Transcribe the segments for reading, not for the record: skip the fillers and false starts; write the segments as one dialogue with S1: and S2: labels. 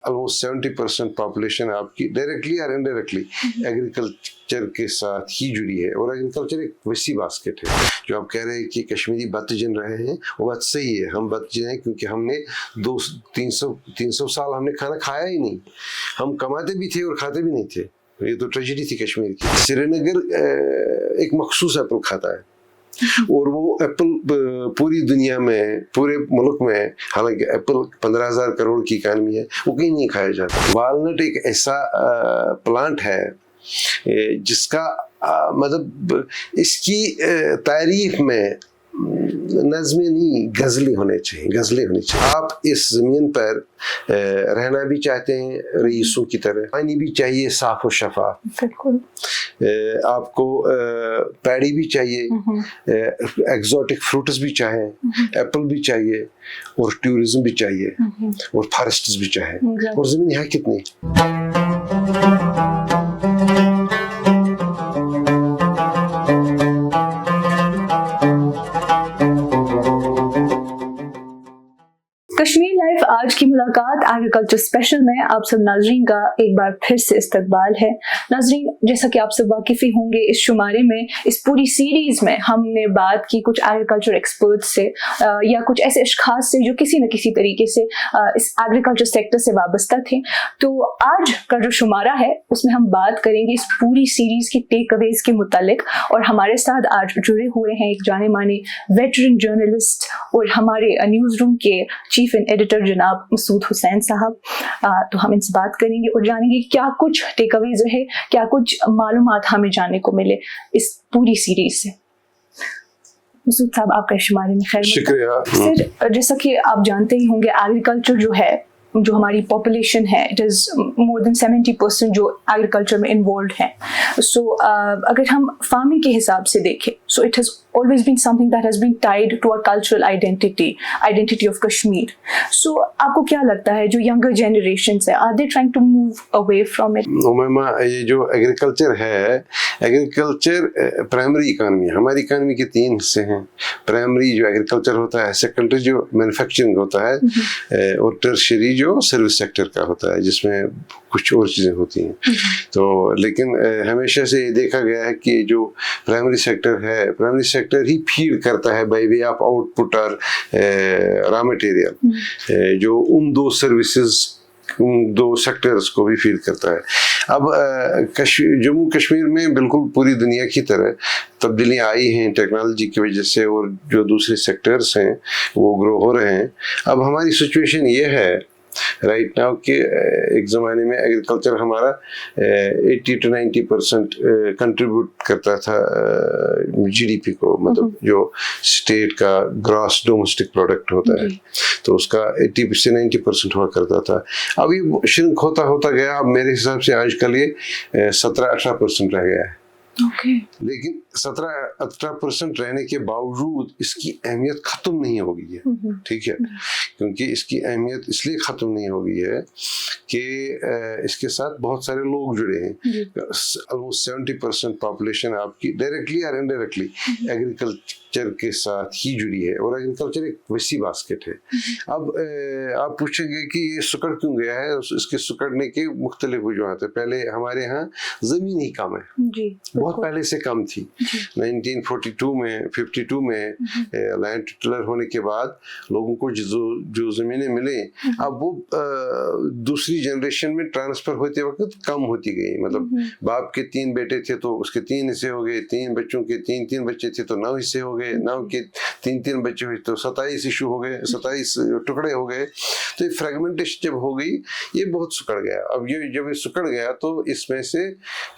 S1: Almost 70% population आपकी directly और indirectly agriculture के साथ ही जुड़ी है। और एग्रीकल्चर एक वैसी बास्केट है। जो आप कह रहे हैं कि कश्मीरी बत जिन रहे हैं, वो बात सही है, हम बत जिन हैं क्योंकि हमने 200-300 साल हमने खाना खाया ही नहीं। हम कमाते भी थे और खाते भी नहीं थे। ये तो ट्रेजेडी थी कश्मीर की। श्रीनगर एक मखसूस एप्पल खाता है और वो एप्पल पूरी दुनिया में, पूरे मुल्क में, हालांकि एप्पल 15,000 करोड़ की इकानमी है, वो कहीं नहीं खाया जाता। वालनट एक ऐसा प्लांट है जिसका मतलब इसकी तारीफ में नज़में नहीं, गज़लें होने चाहिए, गज़लें होनी चाहिए। आप इस ज़मीन पर रहना भी चाहते हैं रईसों की तरह, पानी भी चाहिए साफ़ और शफाफ, आपको पैडी भी चाहिए, एक्सोटिक फ्रूट्स भी चाहिए, एप्पल भी चाहिए, और टूरिज्म भी चाहिए, और फॉरेस्ट्स भी चाहिए। और ज़मीन है कितनी?
S2: कश्मीर लाइफ आज की मुलाकात एग्रीकल्चर स्पेशल में आप सब नाजरीन का एक बार फिर से इस्तकबाल है। नाजरीन, जैसा कि आप सब वाकिफ ही होंगे, इस शुमारे में, इस पूरी सीरीज में हमने बात की कुछ एग्रीकल्चर एक्सपर्ट्स से या कुछ ऐसे अशखास से जो किसी न किसी तरीके से इस एग्रीकल्चर सेक्टर से वाबस्ता थे। तो आज का जो शुमारा है उसमें हम बात करेंगे इस पूरी सीरीज की टेक अवेज के मुतालिक। और हमारे साथ आज जुड़े हुए हैं एक जाने माने वेटरन जर्नलिस्ट और हमारे न्यूज़ रूम के चीफ एडिटर जनाब मसूद हुसैन साहब। तो हम इनसे बात करेंगे और जानेंगे क्या कुछ टेक अवेज रहे, क्या कुछ मालूमात हमें जानने को मिले इस पूरी सीरीज से। मसूद साहब, आपका शुमारे में खैर।
S1: शुक्रिया
S2: सर, जैसा कि आप जानते ही होंगे, एग्रीकल्चर जो है, जो हमारी पॉपुलेशन है, इट इज़ मोर देन 70% जो एग्रीकल्चर में इन्वॉल्व है। सो अगर हम फार्मिंग के हिसाब से देखें, so it has always been something that has been tied to our cultural identity of Kashmir. So आपको क्या लगता है जो younger generations है, are they trying to move away from it?
S1: Umaima, ये जो एग्रीकल्चर है, एग्रीकल्चर प्राइमरी इकानमी है। हमारी इकानमी के 3 हिस्से हैं। प्राइमरी जो एग्रीकल्चर होता है, सेकेंडरी जो मैन्युफैक्चरिंग होता है, और टर्शियरी जो सर्विस सेक्टर का होता है, जिसमें कुछ और चीज़ें होती हैं। तो लेकिन हमेशा से ये देखा गया है कि जो प्राइमरी सेक्टर है, प्राइमरी सेक्टर ही फीड करता है बाय वे ऑफ आउटपुट और रॉ मटेरियल, जो उन 2 सर्विसेज, उन 2 सेक्टर्स को भी फीड करता है। अब जम्मू कश्मीर में बिल्कुल पूरी दुनिया की तरह तब्दीलियाँ आई हैं टेक्नोलॉजी की वजह से, और जो दूसरे सेक्टर्स हैं वो ग्रो हो रहे हैं। अब हमारी सिचुएशन ये है राइट नाउ कि एक ज़माने में एग्रीकल्चर हमारा 80 to 90% कंट्रीब्यूट करता था जीडीपी को, मतलब जो स्टेट का ग्रॉस डोमेस्टिक प्रोडक्ट होता है, तो उसका 80 से 90% हुआ करता था। अब ये श्रिंक होता होता गया। अब मेरे हिसाब से आजकल ये 17-18% रह गया है। लेकिन 17-18% रहने के बावजूद इसकी अहमियत ख़त्म नहीं हो गई है, ठीक है, क्योंकि इसकी अहमियत इसलिए ख़त्म नहीं हो गई है कि इसके साथ बहुत सारे लोग जुड़े हैं। ऑलमोस्ट 70% पॉपुलेशन आपकी डायरेक्टली और इनडायरेक्टली एग्रीकल्चर के साथ ही जुड़ी है। और एग्रीकल्चर एक वैसी बास्केट है। अब आप पूछेंगे कि ये सिकुड़ क्यों गया है। इसके सिकुड़ने के मुख्तलिफ वजूहात है। पहले हमारे यहाँ ज़मीन ही कम है, बहुत पहले से कम थी। 1942 में 52 में लैंड टिटलर होने के बाद लोगों को जो ज़मीनें मिले, अब वो दूसरी जनरेशन में ट्रांसफ़र होते वक्त कम होती गई। मतलब बाप के 3 बेटे थे तो उसके 3 हिस्से हो गए, 3 बच्चों के 3 बच्चे थे तो 9 हिस्से हो गए, 9 के 3 बच्चे हुए तो 27 इशू हो गए, 27 टुकड़े हो गए। तो ये फ्रेगमेंटेशन जब हो गई, ये बहुत सिकुड़ गया। अब ये जब ये सिकुड़ गया तो इसमें से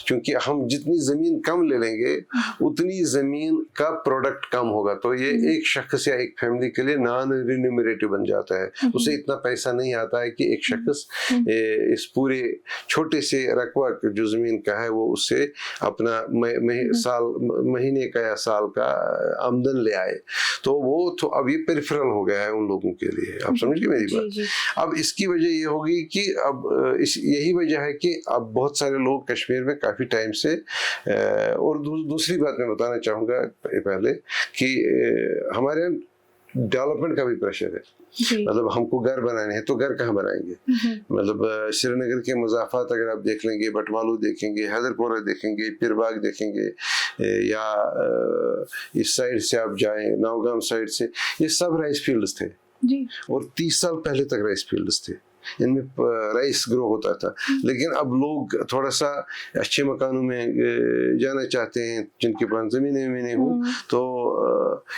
S1: चूंकि हम जितनी ज़मीन कम ले लेंगे उतनी ज़मीन का प्रोडक्ट कम होगा, तो ये एक शख्स या एक फैमिली के लिए नॉन रिन्यूमरेटिव बन जाता है। उसे इतना पैसा नहीं आता है कि एक शख्स इस पूरे छोटे से रकबा जो ज़मीन का है वो उससे अपना महीने का या साल का आमदन ले आए। तो वो तो अब ये पेरिफेरल हो गया है उन लोगों के लिए। आप समझिए मेरी बात। अब इसकी वजह ये होगी कि अब यही वजह है कि अब बहुत सारे लोग कश्मीर में काफ़ी टाइम से, और दूसरी बात मैं बताना चाहूँगा पहले कि हमारे डेवलपमेंट का भी प्रेशर है। मतलब हमको घर बनाने हैं तो घर कहाँ बनाएंगे? मतलब श्रीनगर के मज़ाफ़ात अगर आप देख लेंगे, बटमालू देखेंगे, हैदरपोरा देखेंगे, पीरबाग देखेंगे, या इस साइड से आप जाएं नौगाम साइड से, ये सब राइस फील्ड्स थे जी। और 30 साल पहले तक राइस फील्ड्स थे, इनमें राइस ग्रो होता था। लेकिन अब लोग थोड़ा सा अच्छे मकानों में जाना चाहते हैं, जिनके पास ज़मीनें नहीं हो, तो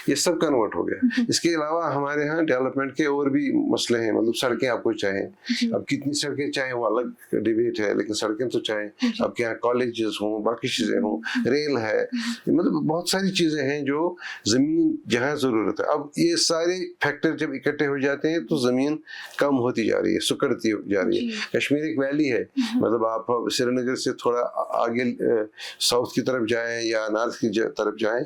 S1: ये सब कन्वर्ट हो गया। इसके अलावा हमारे यहाँ डेवलपमेंट के और भी मसले हैं। मतलब सड़कें आपको चाहें, अब कितनी सड़कें चाहें वो अलग डिबेट है, लेकिन सड़कें तो चाहें। आपके यहाँ कॉलेजेस हों, बाकी चीज़ें हों, रेल है, मतलब बहुत सारी चीज़ें हैं जो ज़मीन जहाँ ज़रूरत है। अब ये सारे फैक्टर जब इकट्ठे हो जाते हैं तो ज़मीन कम होती जा रही है, सुकड़ती जा रही है। कश्मीर एक वैली है, मतलब आप श्रीनगर से थोड़ा आगे साउथ की तरफ जाएं या नॉर्थ की तरफ जाएं,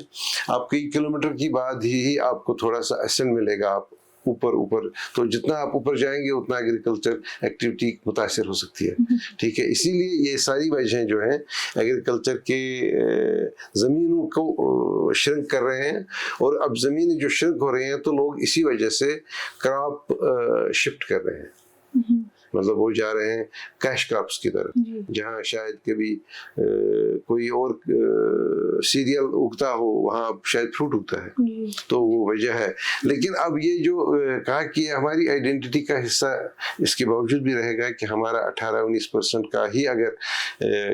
S1: आप कई किलोमीटर की बाद ही आपको थोड़ा सा एसेंड मिलेगा। आप ऊपर तो जितना आप ऊपर जाएंगे उतना एग्रीकल्चर एक्टिविटी मुतासिर हो सकती है। ठीक है, इसीलिए ये सारी वजहें जो हैं एग्रीकल्चर के ज़मीनों को श्रिंक कर रहे हैं। और अब ज़मीनें जो श्रिंक हो रही हैं तो लोग इसी वजह से क्रॉप शिफ्ट कर रहे हैं। मतलब वो जा रहे हैं कैश क्रॉप्स की तरफ, जहाँ शायद कभी कोई और सीरियल उगता हो, वहाँ शायद फ्रूट उगता है, तो वो वजह है। लेकिन अब ये जो कहा कि हमारी आइडेंटिटी का हिस्सा इसके बावजूद भी रहेगा कि हमारा 18-19% का ही अगर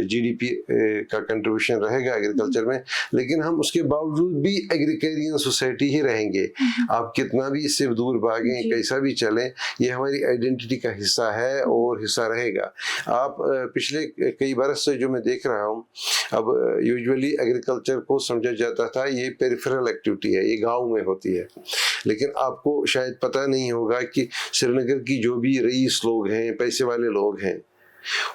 S1: जीडीपी का कंट्रीब्यूशन रहेगा एग्रीकल्चर में, लेकिन हम उसके बावजूद भी एग्रीकल्चरियन सोसाइटी ही रहेंगे। आप कितना भी इससे दूर भागें, कैसा भी चलें, ये हमारी आइडेंटिटी का हिस्सा है और हिस्सा रहेगा। आप पिछले कई बरस से जो मैं देख रहा हूँ, अब यूजुअली एग्रीकल्चर को समझा जाता था ये पेरिफेरल एक्टिविटी है, ये गांव में होती है। लेकिन आपको शायद पता नहीं होगा कि श्रीनगर की जो भी रईस लोग हैं, पैसे वाले लोग हैं,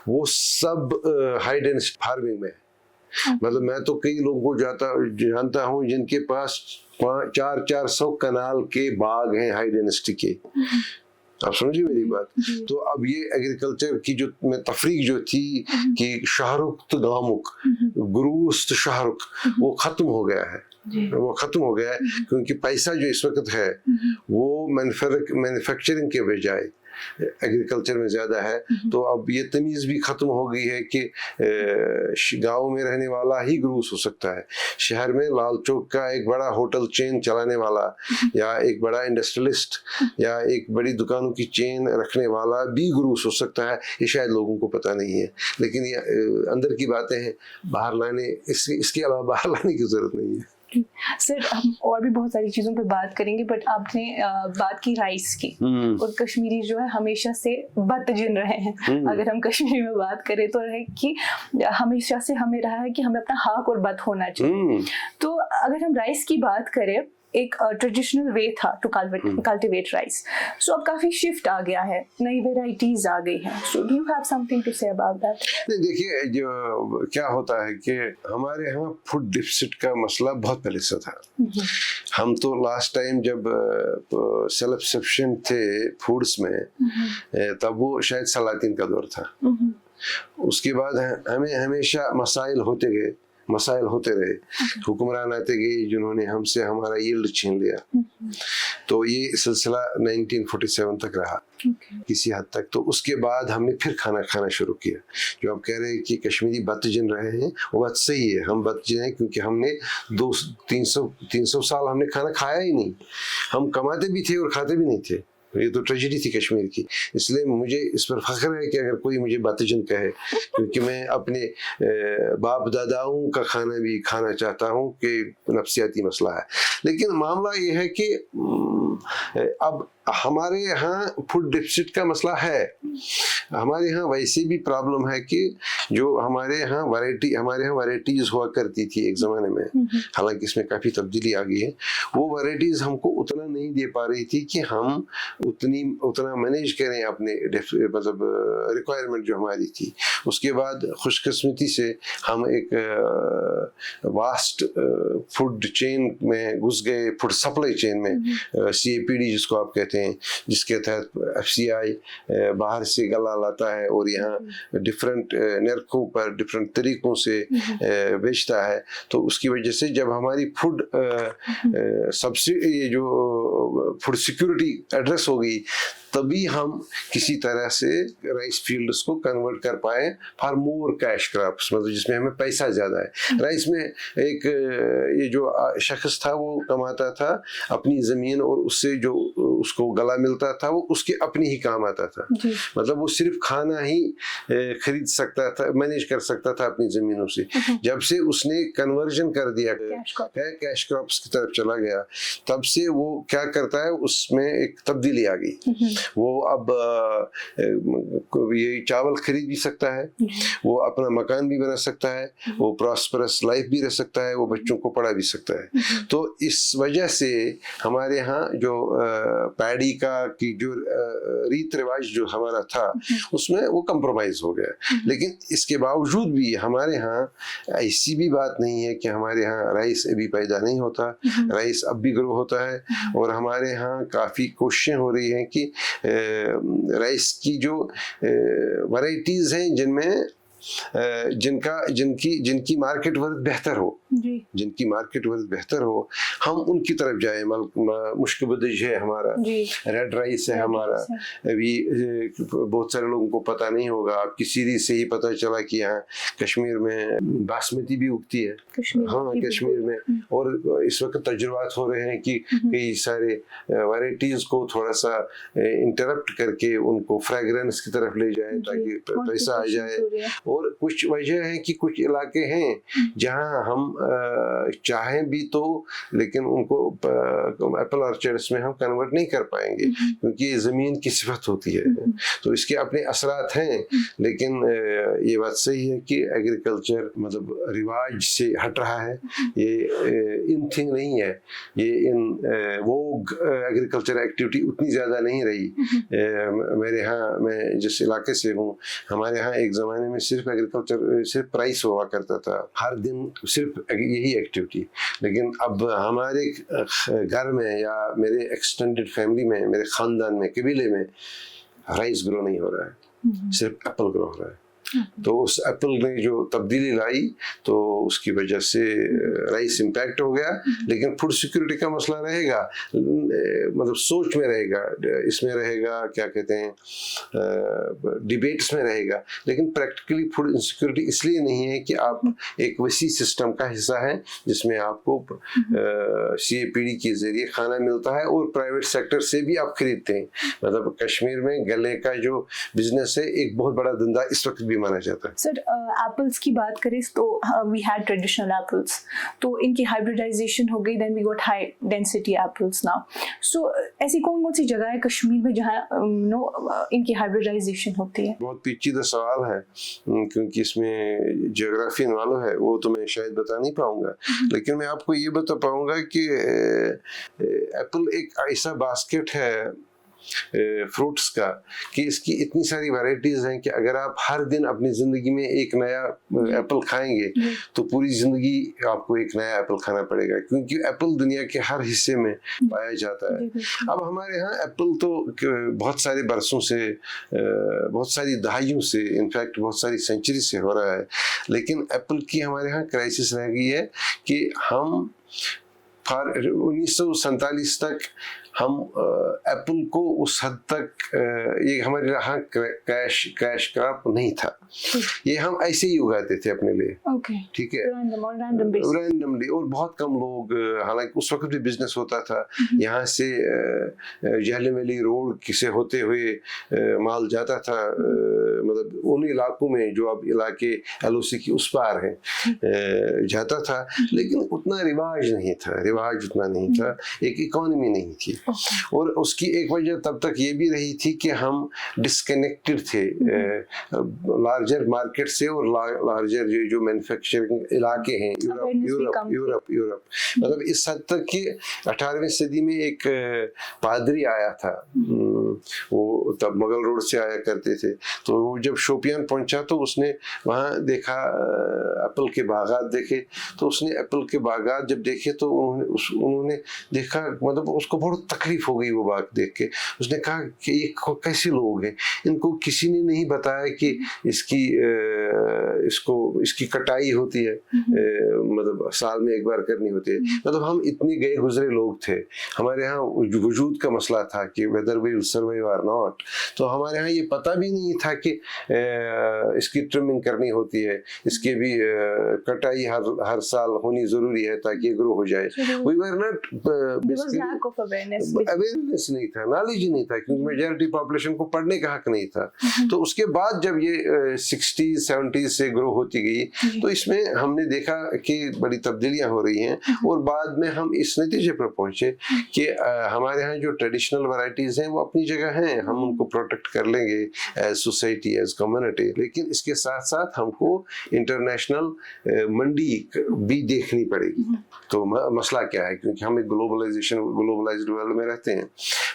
S1: वो सब हाई डेंसिटी फार्मिंग में है। मतलब मैं तो कई लोगों को जानता हूँ जिनके पास 400 कनाल के बाग हैं हाई डेंसिटी के। आप समझिए मेरी बात। तो अब ये एग्रीकल्चर की जो में तफरीक जो थी कि शाहरुख तो गामुक, गुरूस्त शाहरुख, वो खत्म हो गया है। वो खत्म हो गया है क्योंकि पैसा जो इस वक्त है वो मैन्युफैक्चरिंग के बजाय एग्रीकल्चर में ज़्यादा है। तो अब ये तमीज़ भी ख़त्म हो गई है कि गांव में रहने वाला ही गुरूस हो सकता है। शहर में लाल चौक का एक बड़ा होटल चेन चलाने वाला या एक बड़ा इंडस्ट्रियलिस्ट या एक बड़ी दुकानों की चेन रखने वाला भी गुरूस हो सकता है। ये शायद लोगों को पता नहीं है, लेकिन ये अंदर की बातें हैं, बाहर लाने इसके अलावा बाहर लाने की ज़रूरत नहीं है।
S2: सर, हम और भी बहुत सारी चीज़ों पे बात करेंगे, बट आपने बात की राइस की, और कश्मीरी जो है हमेशा से बदजिन रहे हैं। अगर हम कश्मीरी में बात करें तो है कि हमेशा से हमें रहा है कि हमें अपना हक और बद होना चाहिए। तो अगर हम राइस की बात करें, एक ट्रेडिशनल वे था टू कल्टिवेट राइस, सो अब काफी शिफ्ट आ गया है, नई वेराइटीज आ गई हैं। So do you have something to say about that?
S1: नहीं, देखिए जो क्या होता है कि हमारे यहाँ फूड डिफिसिट का मसला बहुत पहले से था। हम तो लास्ट टाइम जब सेल्फ सफिशिएंट थे फूड्स में, तब वो शायद सलातीन का दौर था। उसके बाद हमें हमेशा मसाइल होते रहे। हुक्मरान आते गए जिन्होंने हमसे हमारा यील्ड छीन लिया। तो ये सिलसिला 1947 तक रहा किसी हद तक। तो उसके बाद हमने फिर खाना खाना शुरू किया। जो आप कह रहे हैं कि कश्मीरी बदजिन रहे हैं, वो बात सही है, हम बदजिन हैं क्योंकि हमने 200-300 साल हमने खाना खाया ही नहीं। हम कमाते भी थे और खाते भी नहीं थे। ये तो ट्रेजेडी थी कश्मीर की। इसलिए मुझे इस पर फख्र है कि अगर कोई मुझे बदजिन कहे, क्योंकि मैं अपने बाप दादाओं का खाना भी खाना चाहता हूँ कि नफ्सियाती मसला है। लेकिन मामला ये है कि अब हमारे यहाँ फूड डिफिसिट का मसला है। हमारे यहाँ वैसे भी प्रॉब्लम है कि जो हमारे यहाँ वैरायटीज हुआ करती थी एक ज़माने में, हालांकि इसमें काफ़ी तब्दीली आ गई है। वो वैरायटीज़ हमको उतना नहीं दे पा रही थी कि हम उतना मैनेज करें अपने मतलब रिक्वायरमेंट जो हमारी थी। उसके बाद खुशकिस्मती से हम एक वास्ट फूड चेन में घुस गए, फूड सप्लाई चेन में, CAPD जिसको आप कहते कहते हैं, जिसके तहत FCI बाहर से गला लाता है और यहाँ डिफरेंट नरकों पर डिफरेंट तरीकों से बेचता है। तो उसकी वजह से जब हमारी फूड सब्सिडी, ये जो फूड सिक्योरिटी एड्रेस होगी, तभी हम किसी तरह से राइस फील्ड्स को कन्वर्ट कर पाए फॉर मोर कैश क्रॉप्स, मतलब जिसमें हमें पैसा ज़्यादा है। राइस में एक ये जो शख्स था वो कमाता था अपनी ज़मीन, और उससे जो उसको गला मिलता था वो उसके अपनी ही काम आता था। मतलब वो सिर्फ खाना ही खरीद सकता था, मैनेज कर सकता था अपनी ज़मीनों से। जब से उसने कन्वर्जन कर दिया कैश क्रॉप्स की तरफ चला गया, तब से वो क्या करता है, उसमें एक तब्दीली आ गई। वो अब ये चावल खरीद भी सकता है, वो अपना मकान भी बना सकता है, वो प्रॉस्परस लाइफ भी रह सकता है, वो बच्चों को पढ़ा भी सकता है। तो इस वजह से हमारे यहाँ जो पैडी का की जो रीत रिवाज जो हमारा था उसमें वो कंप्रोमाइज हो गया। लेकिन इसके बावजूद भी हमारे यहाँ ऐसी भी बात नहीं है कि हमारे यहाँ राइस अभी पैदा नहीं होता, राइस अब भी ग्रो होता है। और हमारे यहाँ काफ़ी कोशिशें हो रही हैं कि राइस की जो वैरायटीज हैं जिनमें जिनकी मार्केट वर्थ बेहतर हो, जिनकी मार्केट वर्थ बेहतर हो, हम उनकी तरफ जाए। मुश्किबुद्दीज है हमारा, रेड राइस है हमारा, अभी बहुत सारे लोगों को पता नहीं होगा, आपकी सीरीज से ही पता चला कि यहाँ कश्मीर में बासमती भी उगती है। हाँ, कश्मीर में। और इस वक्त तजुर्बात हो रहे हैं कि कई सारे वैरायटीज को थोड़ा सा इंटरप्ट करके उनको फ्रेगरेंस की तरफ ले जाए ताकि पैसा आ जाए। और कुछ वजह है कि कुछ इलाके हैं जहां हम चाहें भी तो, लेकिन उनको एप्पल ऑर्चर्ड्स में हम कन्वर्ट नहीं कर पाएंगे क्योंकि ये ज़मीन की सिफत होती है। तो इसके अपने असरात हैं। लेकिन ये बात सही है कि एग्रीकल्चर मतलब रिवाज से हट रहा है, ये इन थिंग नहीं है, ये इन वोग एग्रीकल्चर एक्टिविटी उतनी ज़्यादा नहीं रही। मेरे यहाँ, मैं जिस इलाके से हूँ, हमारे यहाँ एक ज़माने में सिर्फ एग्रीकल्चर, सिर्फ प्राइस हुआ करता था, हर दिन सिर्फ यही एक्टिविटी। लेकिन अब हमारे घर में या मेरे एक्सटेंडेड फैमिली में, मेरे ख़ानदान में, कबीले में राइस ग्रो नहीं हो रहा है, सिर्फ एप्पल ग्रो हो रहा है। तो उस एप्पल ने जो तब्दीली लाई तो उसकी वजह से राइस इम्पैक्ट हो गया। लेकिन फूड सिक्योरिटी का मसला रहेगा, मतलब सोच में रहेगा, इसमें रहेगा, क्या कहते हैं, डिबेट्स में रहेगा। लेकिन प्रैक्टिकली फूड इनसिक्योरिटी इसलिए नहीं है कि आप एक वसी सिस्टम का हिस्सा है जिसमें आपको CAPD के जरिए खाना मिलता है और प्राइवेट सेक्टर से भी आप खरीदते हैं। मतलब कश्मीर में गले का जो बिजनेस है एक बहुत बड़ा धंधा इस वक्त भी माना जाता है।
S2: सर, एप्पल्स की बात करें तो वी हैड ट्रेडिशनल एप्पल्स, तो इनकी हाइब्रिडाइजेशन हो गई, then we got high density apples now. So ऐसी कौन कौन सी जगह है कश्मीर में जहाँ इनकी हाइब्रिडाइजेशन होती है? बहुत
S1: पेचीदा सवाल है क्योंकि इसमें जियोग्राफी इन्वॉल्व है, वो तो मैं शायद बता नहीं पाऊंगा। लेकिन मैं आपको ये बता पाऊंगा कि एप्पल एक ऐसा बास्केट है फ्रूट्स का कि इसकी इतनी सारी वैरायटीज हैं कि अगर आप हर दिन अपनी जिंदगी में एक नया एप्पल खाएंगे तो पूरी जिंदगी आपको एक नया एप्पल खाना पड़ेगा, क्योंकि एप्पल दुनिया के हर हिस्से में पाया जाता है। अब हमारे यहाँ एप्पल तो बहुत सारे बरसों से, बहुत सारी दहाइयों से, इनफैक्ट बहुत सारी सेंचुरी से हो रहा है। लेकिन एप्पल की हमारे यहाँ क्राइसिस रह गई है कि हम 1947 तक हम एप्पल को उस हद तक, ये हमारे यहाँ कैश क्रॉप नहीं था, ये हम ऐसे ही उगाते थे अपने लिए, ठीक है, रैंडमली। और बहुत कम लोग, हालांकि उस वक्त भी बिजनेस होता था, यहाँ से जहलम वैली रोड से होते हुए माल जाता था, मतलब उन इलाकों में जो अब इलाके LOC की उस पार है जाता था। लेकिन उतना रिवाज नहीं था, रिवाज उतना नहीं था, एक इकोनॉमी नहीं थी। और उसकी एक वजह तब तक ये भी रही थी कि हम डिस्कनेक्टेड थे लार्जर मार्केट से और लार्जर जो मैन्युफैक्चरिंग इलाके हैं, यूरोप। मतलब इस हद तक कि 18वीं सदी में एक पादरी आया था, वो तब मुगल रोड से आया करते थे, तो वो जब शोपियान पहुंचा तो उसने वहाँ देखा एप्पल के बागात देखे, तो उसने एप्पल के बागात जब देखे तो उन्होंने देखा, मतलब उसको बहुत तकलीफ हो गई वो बात देख के। उसने कहा कि ये कैसे लोग हैं, इनको किसी ने नहीं बताया कि इसकी कटाई होती है, मतलब साल में एक बार करनी होती है। मतलब हम इतने गए गुजरे लोग थे, हमारे यहाँ वजूद का मसला था कि वेदर वी विल सर्वाइव और नॉट। तो हमारे यहाँ ये पता भी नहीं था कि इसकी ट्रिमिंग करनी होती है, इसकी भी कटाई हर साल होनी जरूरी है ताकि ये ग्रो हो जाए। वी वर नॉट, अवेयरनेस नहीं था, नॉलेज ही नहीं था, क्योंकि मेजॉरिटी पॉपुलेशन को पढ़ने का हक नहीं था। तो उसके बाद जब ये 60s 70s से ग्रो होती गई, तो इसमें हमने देखा कि बड़ी तब्दीलियां हो रही हैं, और बाद में हम इस नतीजे पर पहुंचे कि हमारे यहाँ जो ट्रेडिशनल वैरायटीज हैं वो अपनी जगह हैं, हम उनको प्रोटेक्ट कर लेंगे एज सोसाइटी, एज कम्युनिटी, लेकिन इसके साथ साथ हमको इंटरनेशनल मंडी भी देखनी पड़ेगी। तो मसला क्या है, क्योंकि हम एक ग्लोबलाइज्ड वर्ल्ड में रहते हैं।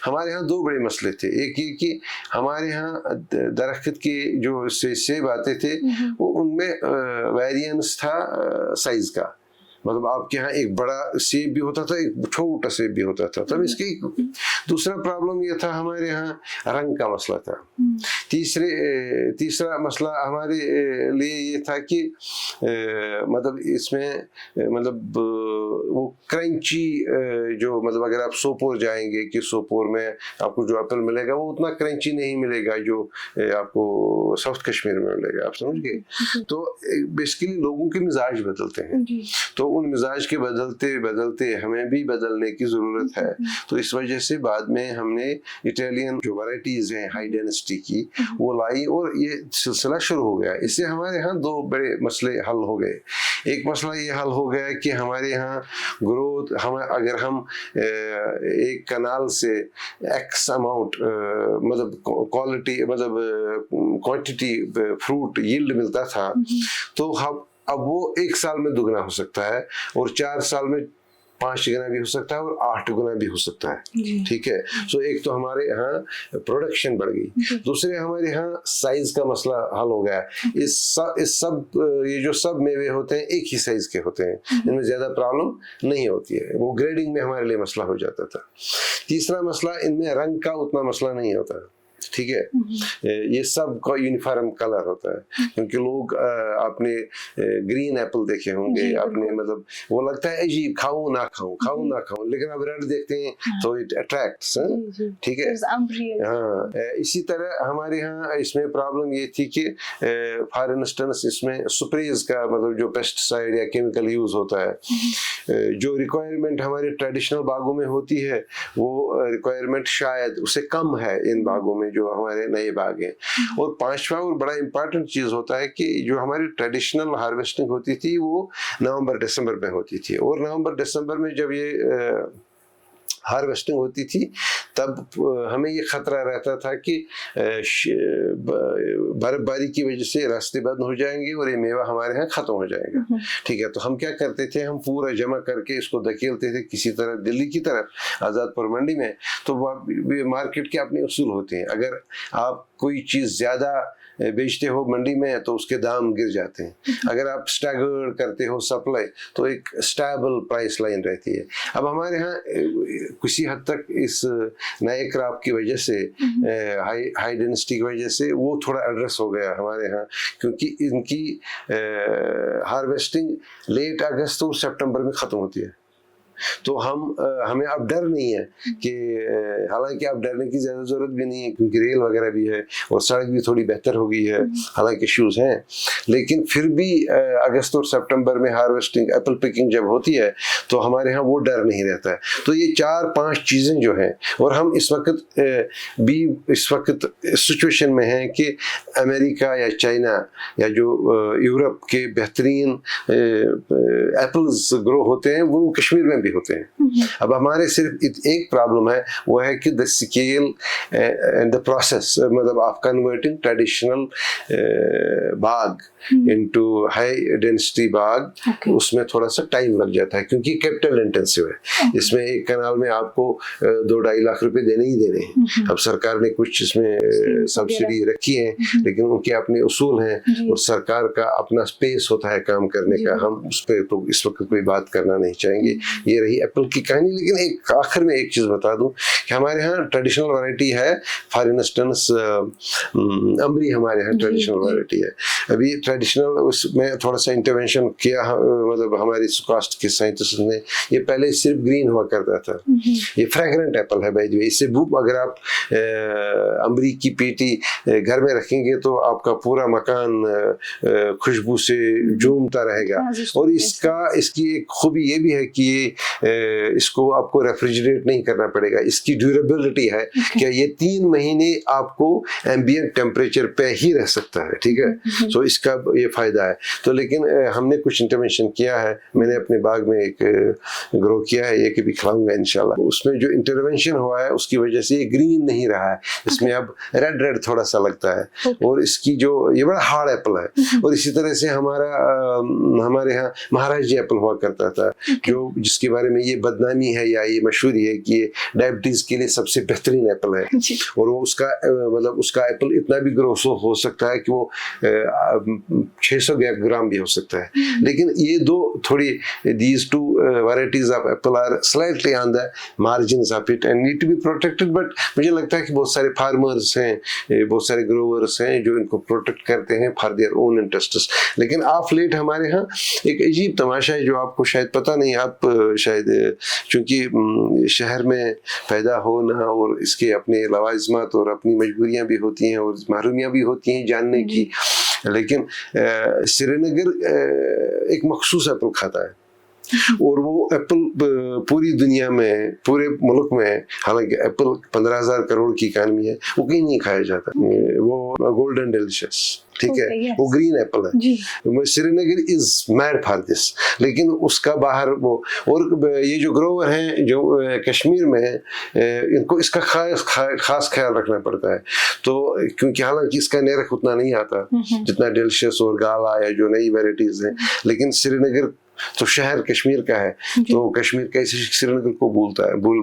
S1: हमारे यहाँ दो बड़े मसले थे। एक ये कि हमारे यहाँ दरख्त के जो सेब आते थे वो उनमें वेरिएंस था साइज का, मतलब आपके यहाँ एक बड़ा सेब भी होता था, एक छोटा सेब भी होता था। तब इसकी दूसरा प्रॉब्लम ये था, हमारे यहाँ रंग का मसला था। तीसरा मसला हमारे लिए ये था कि मतलब इसमें मतलब वो क्रंची जो, मतलब अगर आप सोपोर जाएंगे कि सोपोर में आपको जो एप्पल मिलेगा वो उतना क्रंची नहीं मिलेगा जो आपको साउथ कश्मीर में मिलेगा, आप समझ गए। तो बेसिकली लोगों के मिजाज बदलते हैं, तो उन मिजाज के बदलते बदलते हमें भी बदलने की जरूरत है। तो इस वजह से बाद में हमने इटालियन जो वैरायटीज हैं हाई डेंसिटी की वो लाई, और ये सिलसिला शुरू हो गया। इससे हमारे यहाँ दो बड़े मसले हल हो गए। एक मसला ये हल हो गया कि हमारे यहाँ ग्रोथ, अगर हम एक कनाल से एक्स अमाउंट मतलब क्वालिटी, मतलब क्वांटिटी फ्रूट यील्ड मिलता था, तो अब वो 1 साल में दुगना हो सकता है, और 4 साल में 5 गुना भी हो सकता है, और 8 गुना भी हो सकता है। ठीक है। सो एक तो हमारे यहाँ प्रोडक्शन बढ़ गई, दूसरे हमारे यहाँ साइज का मसला हल हो गया। ये जो सब मेवे होते हैं एक ही साइज के होते हैं, इनमें ज्यादा प्रॉब्लम नहीं होती है, वो ग्रेडिंग में हमारे लिए मसला हो जाता था। तीसरा मसला, इनमें रंग का उतना मसला नहीं होता। ठीक है। ये सब का यूनिफॉर्म कलर होता है, क्योंकि लोग आपने ग्रीन एप्पल देखे होंगे, आपने मतलब वो लगता है अजीब, खाऊं ना खाऊं, लेकिन अब रेड देखते हैं तो इट अट्रैक्ट्स। ठीक है। हाँ, इसी तरह हमारे यहाँ इसमें प्रॉब्लम ये थी कि फॉर इंस्टेंस इसमें स्प्रेज का, मतलब जो पेस्टिसाइड या केमिकल यूज होता है, जो रिक्वायरमेंट हमारे ट्रेडिशनल बागों में होती है वो रिक्वायरमेंट शायद उससे कम है इन बागों में जो हमारे नए बाग हैं। और पांचवा और बड़ा इंपॉर्टेंट चीज होता है कि जो हमारी ट्रेडिशनल हार्वेस्टिंग होती थी वो नवंबर दिसंबर में होती थी, और नवंबर दिसंबर में जब ये हार्वेस्टिंग होती थी तब हमें ये खतरा रहता था कि बर्फबारी की वजह से रास्ते बंद हो जाएंगे और ये मेवा हमारे यहाँ खत्म हो जाएगा। ठीक है। तो हम क्या करते थे, हम पूरा जमा करके इसको धकेलते थे किसी तरह दिल्ली की तरफ आज़ादपुर मंडी में। तो मार्केट के अपने उसूल होते हैं, अगर आप कोई चीज़ ज़्यादा बेचते हो मंडी में तो उसके दाम गिर जाते हैं, अगर आप स्टैगर्ड करते हो सप्लाई तो एक स्टेबल प्राइस लाइन रहती है। अब हमारे यहाँ किसी हद तक इस नए क्रॉप की वजह से, हाई डेंसिटी की वजह से वो थोड़ा एड्रेस हो गया हमारे यहाँ, क्योंकि इनकी हार्वेस्टिंग लेट अगस्त और सितंबर में ख़त्म होती है। तो हमें अब डर नहीं है कि, हालांकि अब डरने की ज्यादा जरूरत भी नहीं है क्योंकि रेल वगैरह भी है और सड़क भी थोड़ी बेहतर हो गई है, हालांकि इश्यूज हैं, लेकिन फिर भी अगस्त और सितंबर में हार्वेस्टिंग, एप्पल पिकिंग जब होती है तो हमारे यहाँ वो डर नहीं रहता है। तो ये 4-5 चीजें जो हैं, और हम इस वक्त सिचुएशन में हैं कि अमेरिका या चाइना या जो यूरोप के बेहतरीन एप्पल्स ग्रो होते हैं वो कश्मीर में भी होते हैं। अब हमारे सिर्फ एक प्रॉब्लम है, वो है कि the scale and the process, मतलब आप कन्वर्टिंग ट्रेडिशनल बाग इनटू हाई डेंसिटी बाग, उसमें थोड़ा सा टाइम लग जाता है क्योंकि कैपिटल इंटेंसिव है। इसमें एक कनाल में आपको 2-2.5 लाख रुपए देने ही देने हैं। अब सरकार ने कुछ इसमें सब्सिडी रखी है, लेकिन उनके अपने उसूल हैं और सरकार का अपना स्पेस होता है काम करने का। हम उस पर तो इस वक्त कोई बात करना नहीं चाहेंगे। ये रही एप्पल की कहानी। लेकिन एक आखिर में एक चीज़ बता दूं कि हमारे यहाँ ट्रेडिशनल वैरायटी है, फॉर इंस्टेंस अम्बरी हमारे यहाँ ट्रेडिशनल वैरायटी है। अभी ट्रेडिशनल उसमें थोड़ा सा इंटरवेंशन किया, मतलब हमारी कास्ट के साइंटिस्ट ने। ये पहले सिर्फ ग्रीन हुआ करता था, ये फ्रेगरेंट एप्पल है बाय द वे। इससे अगर आप अम्बरी की पेटी घर में रखेंगे तो आपका पूरा मकान खुशबू से झूमता रहेगा। और इसकी एक खूबी ये भी है कि इसको आपको रेफ्रिजरेट नहीं करना पड़ेगा। इसकी ड्यूरेबिलिटी है कि ये 3 महीने आपको एम्बिएंट टेम्परेचर पे ही रह सकता है, ठीक है। सो इसका ये फायदा है। तो लेकिन हमने कुछ इंटरवेंशन किया है, मैंने अपने बाग में एक ग्रो किया है, ये कभी खिलाऊंगा इंशाल्लाह। उसमें जो इंटरवेंशन हुआ है उसकी वजह से ये ग्रीन नहीं रहा है, इसमें अब रेड थोड़ा सा लगता है। और इसकी जो ये बड़ा हार्ड एप्पल है। और इसी तरह से हमारे यहाँ महाराज जी एप्पल हुआ करता था, जो जिसके बारे में ये बदनामी है या ये मशहूरी है कि ये डायबिटीज के लिए सबसे बेहतरीन एप्पल है। और वो उसका मतलब उसका एप्पल इतना भी ग्रोस हो सकता है कि वो 600 ग्राम भी हो सकता है। लेकिन ये दो थोड़ी these two varieties of apple are slightly on the margins of it and need to be protected, but मुझे लगता है कि बहुत सारे फार्मर्स हैं, बहुत सारे ग्रोवर्स हैं जो इनको प्रोटेक्ट करते हैं फॉर देयर ओन इंटरेस्ट्स। लेकिन ऑफ लेट हमारे यहाँ एक अजीब तमाशा है जो आपको शायद पता नहीं, आप शायद चूंकि शहर में पैदा होना और इसके अपने लवाजमात और अपनी मजबूरियां भी होती हैं और महरूमियां भी होती हैं जानने की। लेकिन श्रीनगर एक मखसूस एप्पल खाता है और वो एप्पल पूरी दुनिया में, पूरे मुल्क में, हालांकि एप्पल 15,000 करोड़ की इकानमी है, वो कहीं नहीं खाया जाता। वो गोल्डन डिलीशियस, ठीक है, वो ग्रीन एप्पल है। Srinagar is mad for this. लेकिन उसका बाहर वो, और ये जो ग्रोवर हैं जो कश्मीर में हैं, इनको इसका खास ख्याल रखना पड़ता है। तो क्योंकि हालांकि इसका नेरख उतना नहीं आता जितना डिलीशियस और गाला या जो नई वेराइटीज हैं, लेकिन श्रीनगर तो शहर कश्मीर का है, तो कश्मीर कैसे श्रीनगर को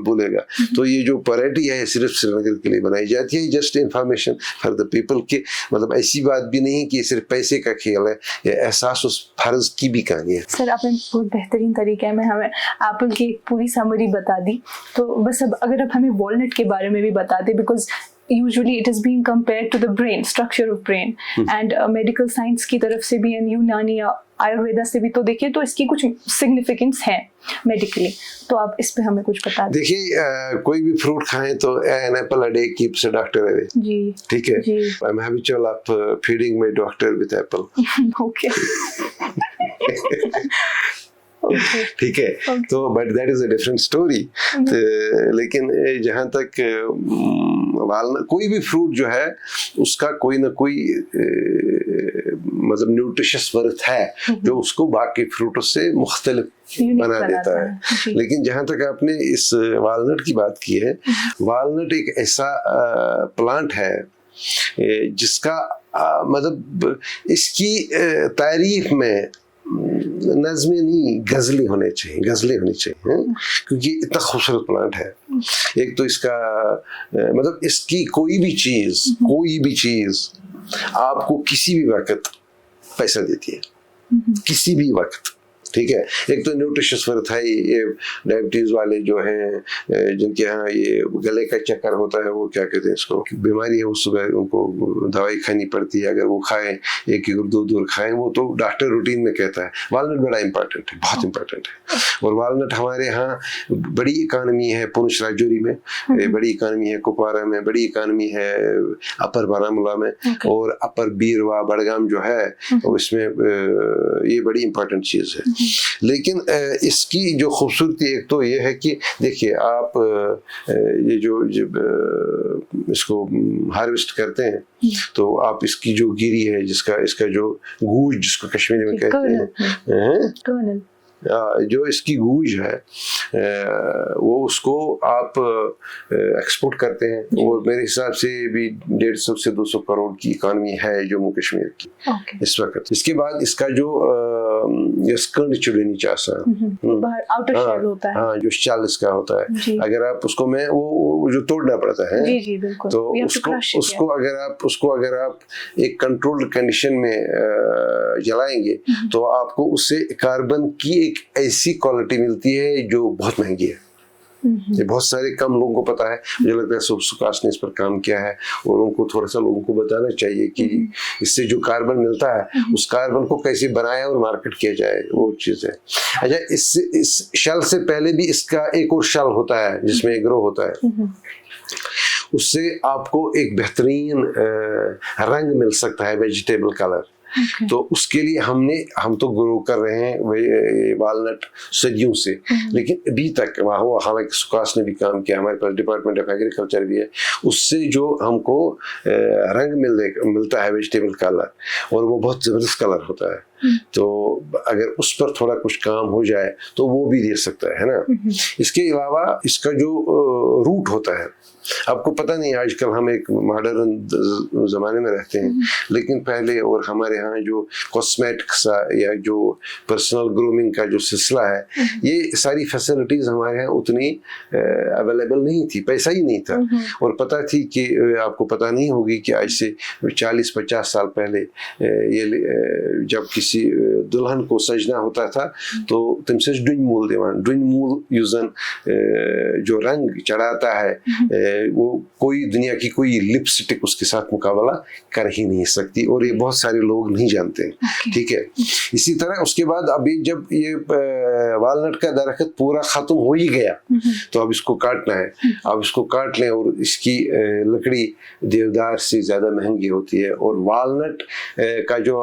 S1: बोलेगा। तो ये जो वैरायटी है सिर्फ श्रीनगर के लिए बनाई जाती है। Just information for the people के, मतलब ऐसी बात भी नहीं कि सिर्फ पैसे का खेल है, ये एहसास उस फर्ज की भी कहानी है।
S2: सर आपने बहुत बेहतरीन तरीके में हमें एप्पल की एक पूरी समरी बता दी। तो बस अब अगर आप हमें वॉलनट के बारे में भी बता दें, because usually it is being compared to the brain, structure of brain, and medical science की तरफ से भी, यूनानी या आयुर्वेदा से भी तो देखिए तो इसकी कुछ सिग्निफिकेंस है मेडिकली। तो आप इस पे हमें कुछ बता दें।
S1: देखिए कोई भी फ्रूट खाएं तो an apple a day keeps a doctor away,
S2: जी,
S1: ठीक है। I'm habitual of feeding my doctor with apple.
S2: Okay.
S1: ठीक है। तो but that is a different story. लेकिन जहाँ तक वालनट, कोई भी फ्रूट जो है उसका कोई ना कोई मतलब न्यूट्रिशियस वर्थ है जो उसको बाकी फ्रूटों से मुख्तलिफ बना देता है। लेकिन जहाँ तक आपने इस वालनट की बात की है, वालनट एक ऐसा प्लांट है जिसका मतलब इसकी तारीफ में नज़में नहीं गज़लें होने चाहिए, क्योंकि इतना खूबसूरत प्लांट है। एक तो इसका मतलब इसकी कोई भी चीज़ आपको किसी भी वक्त पैसा देती है, किसी भी वक्त, ठीक है। एक तो न्यूट्रिशियस वर्थ है, ये डायबिटीज वाले जो हैं जिनके यहाँ ये गले का चक्कर होता है, वो क्या कहते हैं इसको, बीमारी है, उस सुबह उनको दवाई खानी पड़ती है, अगर वो खाएं एक दूर खाएं, वो तो डॉक्टर रूटीन में कहता है। वालनट बड़ा इंपॉर्टेंट है, बहुत इंपॉर्टेंट है। और वालनट हमारे यहाँ बड़ी इकानमी है, पुंछ राजौरी में बड़ी इकानमी है, कुपवारा में बड़ी इकानमी है, अपर बारामूला में और अपर बीरवा बड़गाम जो है उसमें ये बड़ी इंपॉर्टेंट चीज़ है। लेकिन इसकी जो खूबसूरती एक तो ये है कि देखिए आप ये जो जब इसको हार्वेस्ट करते हैं तो आप इसकी जो गिरी है, इसका जो गूज जिसको कश्मीरी में कहते हैं, जो इसकी गूज है वो उसको आप एक्सपोर्ट करते हैं। वो मेरे हिसाब से भी 150 से 200 करोड़ की इकानमी है जम्मू कश्मीर की इस वक्त। इसके बाद इसका जो या स्कंड चुड़नी चासा,
S2: बाहर आउटर शेल होता है,
S1: हाँ जो 40 का होता है, अगर आप उसको में वो जो तोड़ना पड़ता है,
S2: जी जी बिल्कुल,
S1: तो उसको अगर आप एक कंट्रोल्ड कंडीशन में जलाएंगे तो आपको उससे कार्बन की एक ऐसी क्वालिटी मिलती है जो बहुत महंगी है। ये बहुत सारे कम लोगों को पता है, मुझे लगता है सुकाश ने इस पर काम किया है और उनको थोड़ा सा लोगों को बताना चाहिए कि इससे जो कार्बन मिलता है उस कार्बन को कैसे बनाया और मार्केट किया जाए, वो चीज़ है। अच्छा, इस शल से पहले भी इसका एक और शल होता है जिसमें ग्रो होता है, उससे आपको एक बेहतरीन रंग मिल सकता है, वेजिटेबल कलर। तो उसके लिए हम तो ग्रो कर रहे हैं वालनट सदियों से, लेकिन अभी तक वहाँ हालांकि सुकाश ने भी काम किया, हमारे पास डिपार्टमेंट ऑफ एग्रीकल्चर भी है, उससे जो हमको रंग मिलता है वेजिटेबल कलर, और वो बहुत ज़बरदस्त कलर होता है। तो अगर उस पर थोड़ा कुछ काम हो जाए तो वो भी दे सकता है ना। इसके अलावा इसका जो रूट होता है, आपको पता नहीं, आजकल हम एक मॉडर्न ज़माने में रहते हैं, लेकिन पहले और हमारे यहाँ जो कॉस्मेटिक्स या जो पर्सनल ग्रूमिंग का जो सिलसिला है, ये सारी फैसिलिटीज़ हमारे यहाँ उतनी अवेलेबल नहीं थी, पैसा ही नहीं था। और पता थी कि आपको पता नहीं होगी कि आज से 40-50 साल पहले ये जब किसी दुल्हन को सजना होता था तो तुमसे डुन मूल देवान, डुन मूल यूजन जो रंग चढ़ाता है वो कोई दुनिया की कोई लिपस्टिक उसके साथ मुकाबला कर ही नहीं सकती, और ये बहुत सारे लोग नहीं जानते हैं। ठीक है, इसी तरह उसके बाद अभी जब ये वालनट का दरख्त पूरा खत्म हो ही गया तो अब इसको काटना है, अब इसको काट लें, और इसकी लकड़ी देवदार से ज़्यादा महंगी होती है, और वालनट का जो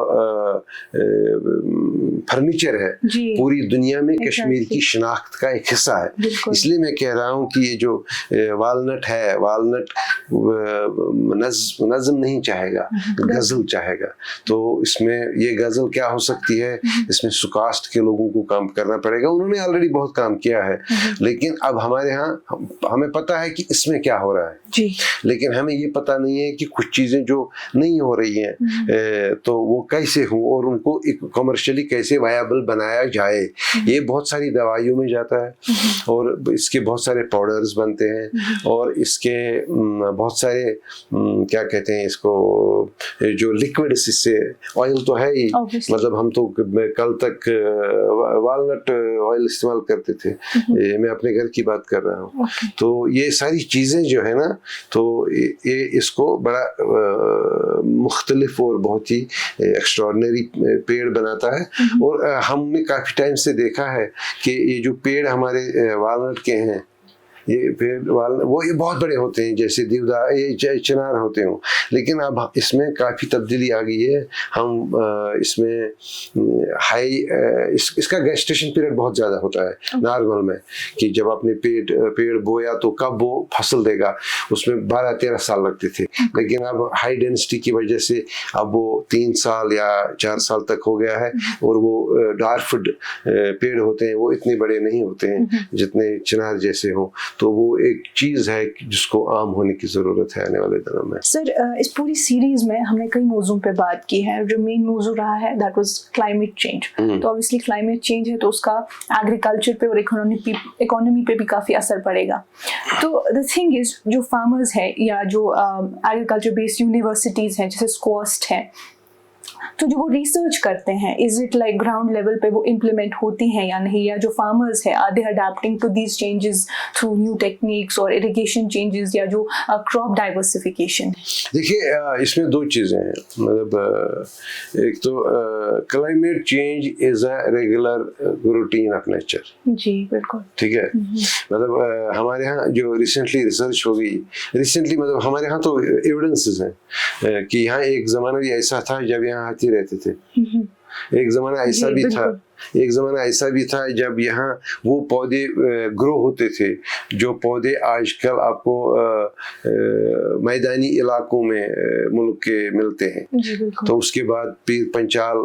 S1: फर्नीचर है पूरी दुनिया में कश्मीर की शिनाख्त का एक हिस्सा है। इसलिए मैं कह रहा हूँ कि ये जो वालनट है, वालनट नज़्म नहीं चाहेगा, गज़ल चाहेगा। तो इसमें ये गज़ल क्या हो सकती है, इसमें सुकास्ट के लोगों को काम करना पड़ेगा, उन्होंने ऑलरेडी बहुत काम किया है, लेकिन अब हमारे यहाँ हमें पता है कि इसमें क्या हो रहा है जी, लेकिन हमें ये पता नहीं है कि कुछ चीज़ें जो नहीं हो रही हैं तो वो कैसे हों और उनको एक कमर्शियली कैसे वायबल बनाया जाए। ये बहुत सारी दवाइयों में जाता है, और इसके बहुत सारे पाउडर्स बनते हैं, और इसके बहुत सारे क्या कहते हैं इसको, जो लिक्विड, इससे ऑयल तो है ही, मतलब हम तो कल तक वालनट ऑयल इस्तेमाल करते थे, मैं अपने घर की बात कर रहा हूँ। तो ये सारी चीज़ें जो है ना, तो ये इसको बड़ा मुख्तलिफ और बहुत ही एक्स्ट्राऑर्डिनरी पेड़ बनाता है। और हमने काफ़ी टाइम से देखा है कि ये जो पेड़ हमारे वालनट के हैं, ये पेड़ वो ये बहुत बड़े होते हैं, जैसे देवदार, ये चिनार होते हों, लेकिन अब इसमें काफ़ी तब्दीली आ गई है। हम इसमें हाई इसका गेस्टेशन पीरियड बहुत ज़्यादा होता है नॉर्मल में, कि जब आपने पेड़ बोया तो कब वो फसल देगा, उसमें 12-13 साल लगते थे, लेकिन अब हाई डेंसिटी की वजह से अब वो 3 साल या 4 साल तक हो गया है। और वो डार्फुड पेड़ होते हैं, वो इतने बड़े नहीं होते हैं जितने चिनार जैसे हों। तो वो एक चीज़ है जिसको आम होने की ज़रूरत है आने वाले दिनों में।
S2: सर, इस पूरी सीरीज में हमने कई मौज़ूओं पे बात की है, जो मेन मौज़ू रहा है दैट वाज क्लाइमेट चेंज। तो ऑब्वियसली क्लाइमेट चेंज है तो उसका एग्रीकल्चर पे और इकोनॉमी पे भी काफ़ी असर पड़ेगा। तो द थिंग इज, जो फार्मर्स है या जो एग्रीकल्चर बेस्ड यूनिवर्सिटीज़ हैं जैसे स्क्वास्ट है, तो जो वो रिसर्च करते हैं, is it like ground level पे वो इम्प्लीमेंट होती हैं या नहीं, या जो फार्मर्स है are they adapting to these changes through new techniques और इरिगेशन चेंजेस या जो क्रॉप डाइवर्सिफिकेशन?
S1: देखिए, इसमें 2 चीज़ें हैं, मतलब एक तो climate change is a regular routine of nature.
S2: जी बिल्कुल,
S1: ठीक है। मतलब हमारे यहाँ जो रिसेंटली रिसर्च हो गई, मतलब हमारे यहाँ तो एविडेंसेस हैं कि यहाँ एक ज़माना भी ऐसा था जब यहाँ हाथी रहते थे, एक ज़माना ऐसा भी था, एक ज़माना ऐसा भी था जब यहाँ वो पौधे ग्रो होते थे जो पौधे आजकल आपको मैदानी इलाकों में मुल्क के मिलते हैं। तो उसके बाद पीर पंचाल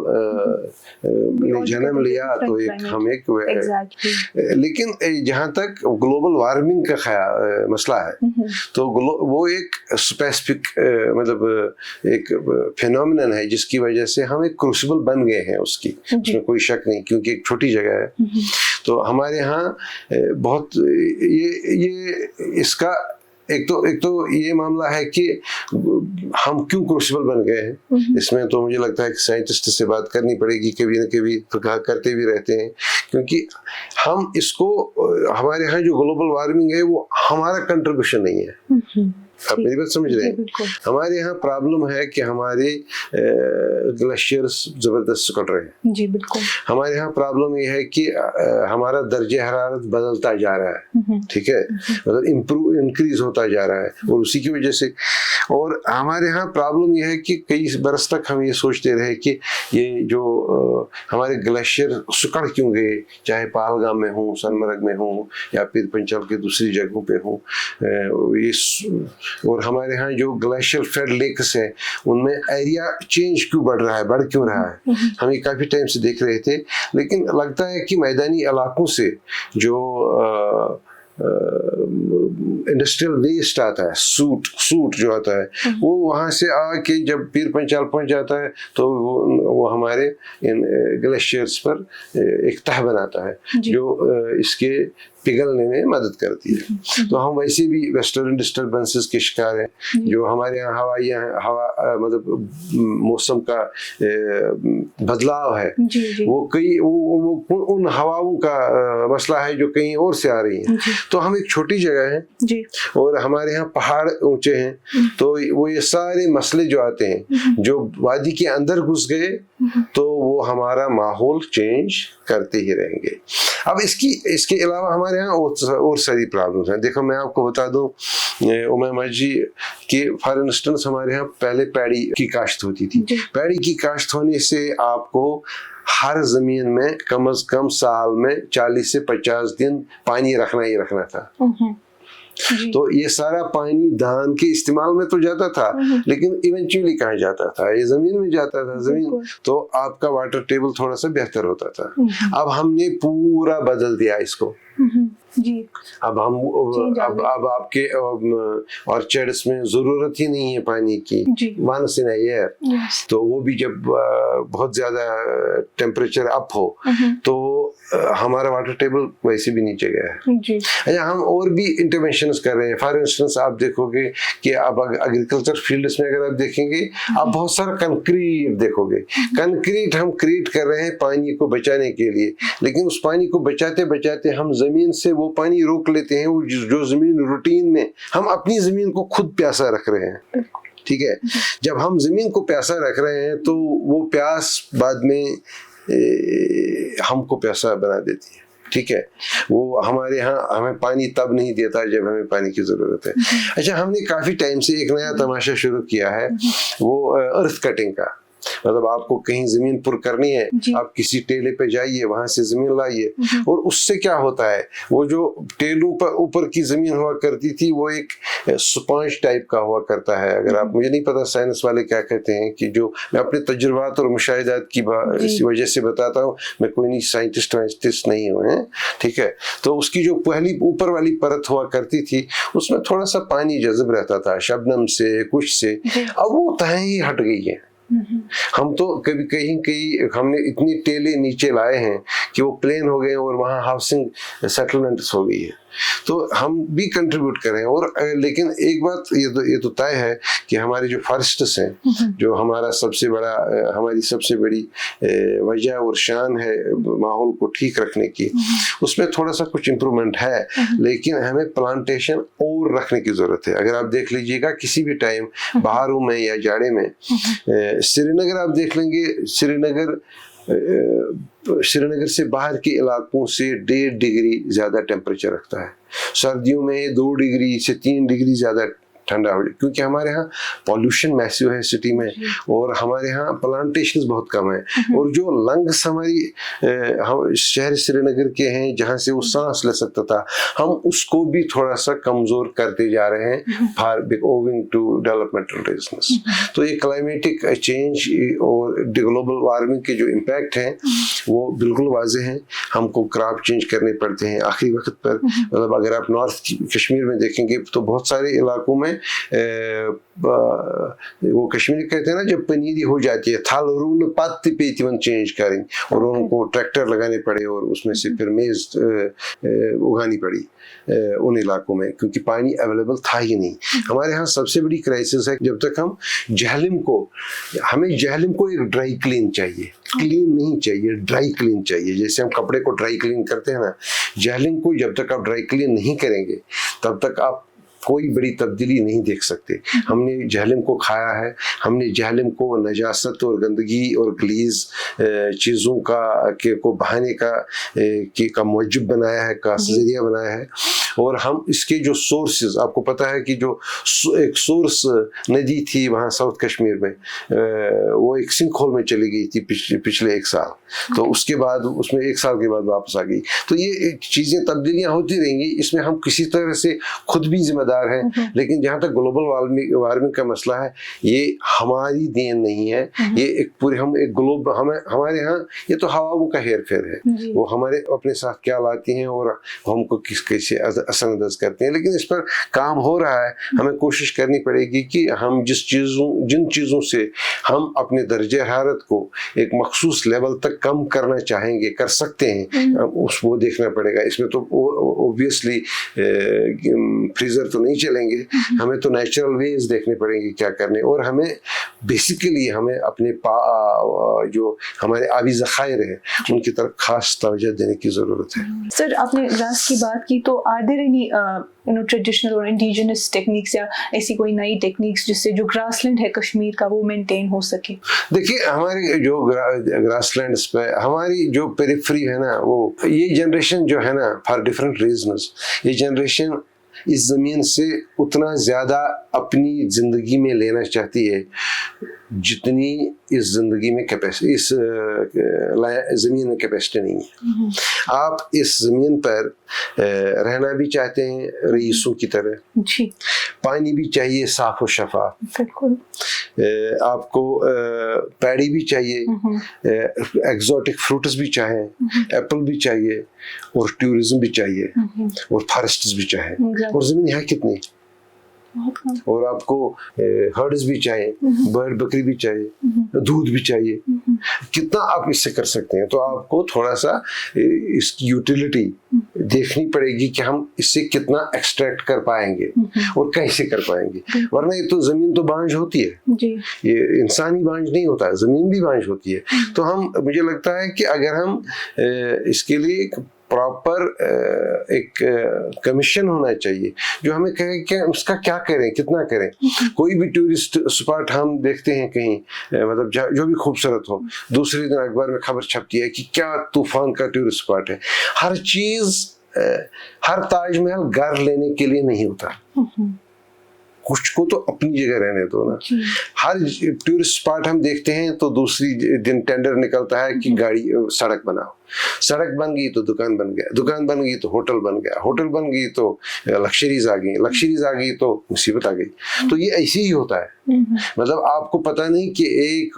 S1: ने जन्म लिया, तो लेकिन जहाँ तक ग्लोबल वार्मिंग का मसला है, तो वो एक स्पेसिफिक मतलब एक फिनोमिनन है जिसकी वजह से हम एक क्रूसिबल बन गए गए हैं उसकी, उसमें कोई शक नहीं, क्योंकि एक छोटी जगह है। तो हमारे यहाँ बहुत ये इसका एक तो ये मामला है कि हम क्यों क्रूसिबल बन गए हैं। इसमें तो मुझे लगता है कि साइंटिस्ट से बात करनी पड़ेगी, कभी न कभी तो करते भी रहते हैं, क्योंकि हम इसको, हमारे यहाँ जो ग्लोबल वार्मिंग है वो हमारा कंट्रीब्यूशन नहीं है। आप मेरी बात समझ रहे हैं? हमारे यहाँ प्रॉब्लम है कि हमारे ग्लेशियर्स जबरदस्त सिकुड़ रहे हैं।
S2: जी बिल्कुल।
S1: हमारे यहाँ प्रॉब्लम ये है कि हमारा दर्जे हरारत बदलता जा रहा है, ठीक है, मतलब इंक्रीज होता जा रहा है, और उसी की वजह से, और हमारे यहाँ प्रॉब्लम ये है कि कई बरस तक हम ये सोचते रहे कि ये जो हमारे ग्लेशियर सिकुड़ क्यों गए, चाहे पहलगाम में हो, सोनमर्ग में हो, या फिर पंचल के दूसरी जगहों पे हो, ये, और हमारे यहाँ जो ग्लेशियल फेड लेक्स है उनमें एरिया चेंज क्यों बढ़ क्यों रहा है। हम ये काफ़ी टाइम से देख रहे थे, लेकिन लगता है कि मैदानी इलाकों से जो इंडस्ट्रियल वेस्ट आता है, सूट जो आता है, वो वहाँ से आके जब पीर पंचाल पहुँच जाता है तो वो हमारे इन ग्लेशियर्स पर एक तह बनाता है जो इसके पिघलने में मदद करती है। तो हम वैसे भी वेस्टर्न डिस्टर्बेंसेस के शिकार हैं, जो हमारे यहाँ हवा मतलब मौसम का बदलाव है, वो उन हवाओं का मसला है जो कहीं और से आ रही है। तो हम एक छोटी जगह है और हमारे यहाँ पहाड़ ऊंचे हैं, तो वो ये सारे मसले जो आते हैं, जो वादी के अंदर घुस गए तो वो हमारा माहौल चेंज करते ही रहेंगे। अब इसके अलावा हमारे यहाँ और सारी प्रॉब्लम्स हैं। देखो मैं आपको बता दूं, उमैमा जी कि फॉर इंस्टेंस हमारे यहाँ पहले पैडी की काश्त होती थी। पैडी की काश्त होने से आपको हर जमीन में कम से कम साल में 40 से 50 दिन पानी रखना ही रखना था। तो ये सारा पानी धान के इस्तेमाल में तो जाता था, लेकिन इवेंचुअली कहाँ जाता था, ये जमीन में जाता था। जमीन तो आपका वाटर टेबल थोड़ा सा बेहतर होता था। अब हमने पूरा बदल दिया इसको।
S2: जी।
S1: अब हम अब आपके ऑर्चर्ड्स में जरूरत ही नहीं है पानी की, वंस इन अ ईयर। तो वो भी जब बहुत ज्यादा टेम्परेचर अप हो तो हमारा वाटर टेबल वैसे भी नीचे गया है। अच्छा, हम और भी इंटरवेंशंस कर रहे हैं। फॉर इंस्टेंस आप देखोगे कि अब एग्रीकल्चर फील्ड्स में अगर आप देखेंगे, आप बहुत सारा कंक्रीट देखोगे। कंक्रीट हम क्रिएट कर रहे हैं पानी को बचाने के लिए, लेकिन उस पानी को बचाते बचाते हम जमीन से वो पानी रोक लेते हैं, जो जमीन रूटीन में हम अपनी जमीन को खुद प्यासा रख रहे हैं। ठीक है, जब हम जमीन को प्यासा रख रहे हैं तो वो प्यास बाद में हमको प्यासा बना देती है। ठीक है, वो हमारे यहाँ हमें पानी तब नहीं देता जब हमें पानी की जरूरत है। अच्छा, हमने काफी टाइम से एक नया तमाशा शुरू किया है, वो अर्थ कटिंग का। मतलब आपको कहीं जमीन पुर करनी है, आप किसी टेले पे जाइए, वहां से जमीन लाइए, और उससे क्या होता है, वो जो टेलों पर ऊपर की जमीन हुआ करती थी वो एक स्पंज टाइप का हुआ करता है। अगर आप, मुझे नहीं पता साइंस वाले क्या कहते हैं, कि जो मैं अपने तजुर्बात और मुशाहिदात की वजह से बताता हूँ, मैं कोई नहीं साइंटिस्ट नहीं हुए, ठीक है। तो उसकी जो पहली ऊपर वाली परत हुआ करती थी उसमें थोड़ा सा पानी जज़ब रहता था, शबनम से, कुछ से। अब वो तह ही हट गई है। हम तो कभी कहीं हमने इतनी टेले नीचे लाए हैं कि वो प्लेन हो गए और वहाँ हाउसिंग सेटलमेंट्स हो गई है। तो हम भी कंट्रीब्यूट करें। और लेकिन एक बात ये तो तय है कि हमारे जो फॉरेस्ट्स हैं, जो हमारा हमारी सबसे बड़ी वजह और शान है माहौल को ठीक रखने की, उसमें थोड़ा सा कुछ इम्प्रूवमेंट है, लेकिन हमें प्लांटेशन और रखने की जरूरत है। अगर आप देख लीजिएगा किसी भी टाइम, बहारों में या जाड़े में, श्रीनगर आप देख लेंगे, श्रीनगर से बाहर के इलाकों से 1.5 डिग्री ज्यादा टेम्परेचर रखता है। सर्दियों में 2 डिग्री से 3 डिग्री ज्यादा ठंडा हो जाए, क्योंकि हमारे यहाँ पॉल्यूशन मैसिव है सिटी में, और हमारे यहाँ प्लांटेशंस बहुत कम है। और जो लंग्स हमारी शहर श्रीनगर के हैं, जहाँ से वो सांस ले सकता था, हम उसको भी थोड़ा सा कमजोर करते जा रहे हैं, ओविंग टू डेवलपमेंटल रीजंस। तो ये क्लाइमेटिक चेंज और ग्लोबल वार्मिंग के जो इम्पैक्ट हैं, वो बिल्कुल वाज़े हैं। हमको क्रॉप चेंज करने पड़ते हैं आखिरी वक्त पर। मतलब अगर आप नॉर्थ कश्मीर में देखेंगे तो बहुत सारे इलाकों में वो कश्मीरी कहते हैं ना, जब पनीरी हो जाती है थल रून पत्ती पे तिवन चेंज करें और उनको ट्रैक्टर लगाने पड़े और उसमें से फिर मेज उगानी पड़ी उन इलाकों में, क्योंकि पानी अवेलेबल था ही नहीं। हमारे यहाँ सबसे बड़ी क्राइसिस है जब तक हम हमें जहलम को एक ड्राई क्लीन चाहिए, क्लीन नहीं चाहिए, ड्राई क्लीन चाहिए। जैसे हम कपड़े को ड्राई क्लीन करते हैं ना, जहलम को जब तक आप ड्राई क्लीन नहीं करेंगे तब तक आप कोई बड़ी तब्दीली नहीं देख सकते। हमने जहलम को खाया है, हमने जहलम को नजासत और गंदगी और गलीज चीज़ों को बहाने का मौजब बनाया है, का जरिया बनाया है। और हम इसके जो सोर्सेज, आपको पता है कि जो एक सोर्स नदी थी वहाँ साउथ कश्मीर में, वो एक सिंक होल में चली गई थी पिछले 1 साल, तो उसके बाद उसमें 1 साल के बाद वापस आ गई। तो ये चीज़ें तब्दीलियाँ होती रहेंगी, इसमें हम किसी तरह से खुद भी जिम्मेदार है। लेकिन जहाँ तक ग्लोबल वार्मिंग का मसला है, ये हमारी देन नहीं है, ये एक पूरे हम एक हमारे यहाँ ये तो हवाओं का हेर फेर है, वो हमारे अपने साथ क्या लाती हैं और हमको कैसे असरअंदाज करते हैं। लेकिन इस पर काम हो रहा है। हमें कोशिश करनी पड़ेगी कि हम जिन चीज़ों से हम अपने दर्जे हरारत को एक मखसूस लेवल तक कम करना चाहेंगे, कर सकते हैं, वो देखना पड़ेगा। इसमें तो ऑब्वियसली फ्रीजर तो नहीं चलेंगे, हमें तो नेचुरल वेज देखने पड़ेंगे क्या करने। और हमें बेसिकली हमें अपने जो हमारे आबी ज़खायर हैं उनकी तरफ खास तवज्जो देने की ज़रूरत है।
S2: सर, आपने ग्रास की बात की, तो आर देयर एनी ट्रेडिशनल और इंडिजिनस टेक्निक्स या ऐसी कोई नई टेक्निक्स जिससे जो ग्रासलैंड है कश्मीर का वो मेंटेन हो सके? देखिए,
S1: हमारी जो ग्रासलैंड्स पे हमारी जो पेरिफेरी है ना, वो ये जनरेशन जो है ना, फॉर डिफरेंट रीजंस, ये जनरेशन इस ज़मीन से उतना ज़्यादा अपनी ज़िंदगी में लेना चाहती है जितनी इस ज़िंदगी में कैपेसिटी, इस ज़मीन में कैपेसिटी नहीं है। आप इस ज़मीन पर रहना भी चाहते हैं रईसों की तरह, जी। पानी भी चाहिए साफ और शफाफ, बिल्कुल। आपको पैडी भी चाहिए, एक्सोटिक फ्रूट्स भी चाहिए, एप्पल भी चाहिए, और टूरिज्म भी चाहिए, और फॉरेस्ट्स भी चाहिए, और ज़मीन है कितनी, और आपको हर्ड्स भी चाहिए, बर्ड बकरी भी चाहिए, दूध भी चाहिए। कितना आप इससे कर सकते हैं? तो आपको थोड़ा सा इसकी यूटिलिटी देखनी पड़ेगी कि हम इससे कितना एक्सट्रैक्ट कर पाएंगे और कैसे कर पाएंगे। वरना ये तो ज़मीन तो बांझ होती है जी। ये इंसान ही बांझ नहीं होता है, ज़मीन भी बांझ होती है। तो मुझे लगता है कि अगर हम इसके लिए प्रॉपर एक कमीशन होना चाहिए जो हमें कहे कि उसका क्या करें, कितना करें। कोई भी टूरिस्ट स्पॉट हम देखते हैं कहीं, मतलब जो भी खूबसूरत हो, दूसरे दिन अखबार में खबर छपती है कि क्या तूफान का टूरिस्ट स्पॉट है। हर चीज, हर ताजमहल घर लेने के लिए नहीं होता, कुछ को तो अपनी जगह रहने दो ना। हर टूरिस्ट स्पॉट हम देखते हैं तो दूसरी दिन टेंडर निकलता है कि सड़क बनाओ, सड़क बन गई तो दुकान बन गया, दुकान बन गई तो होटल बन गया, होटल बन गई तो लग्जरीज आ गई, लग्जरीज आ गई तो मुसीबत आ गई। तो ये ऐसे ही होता है। मतलब आपको पता नहीं कि एक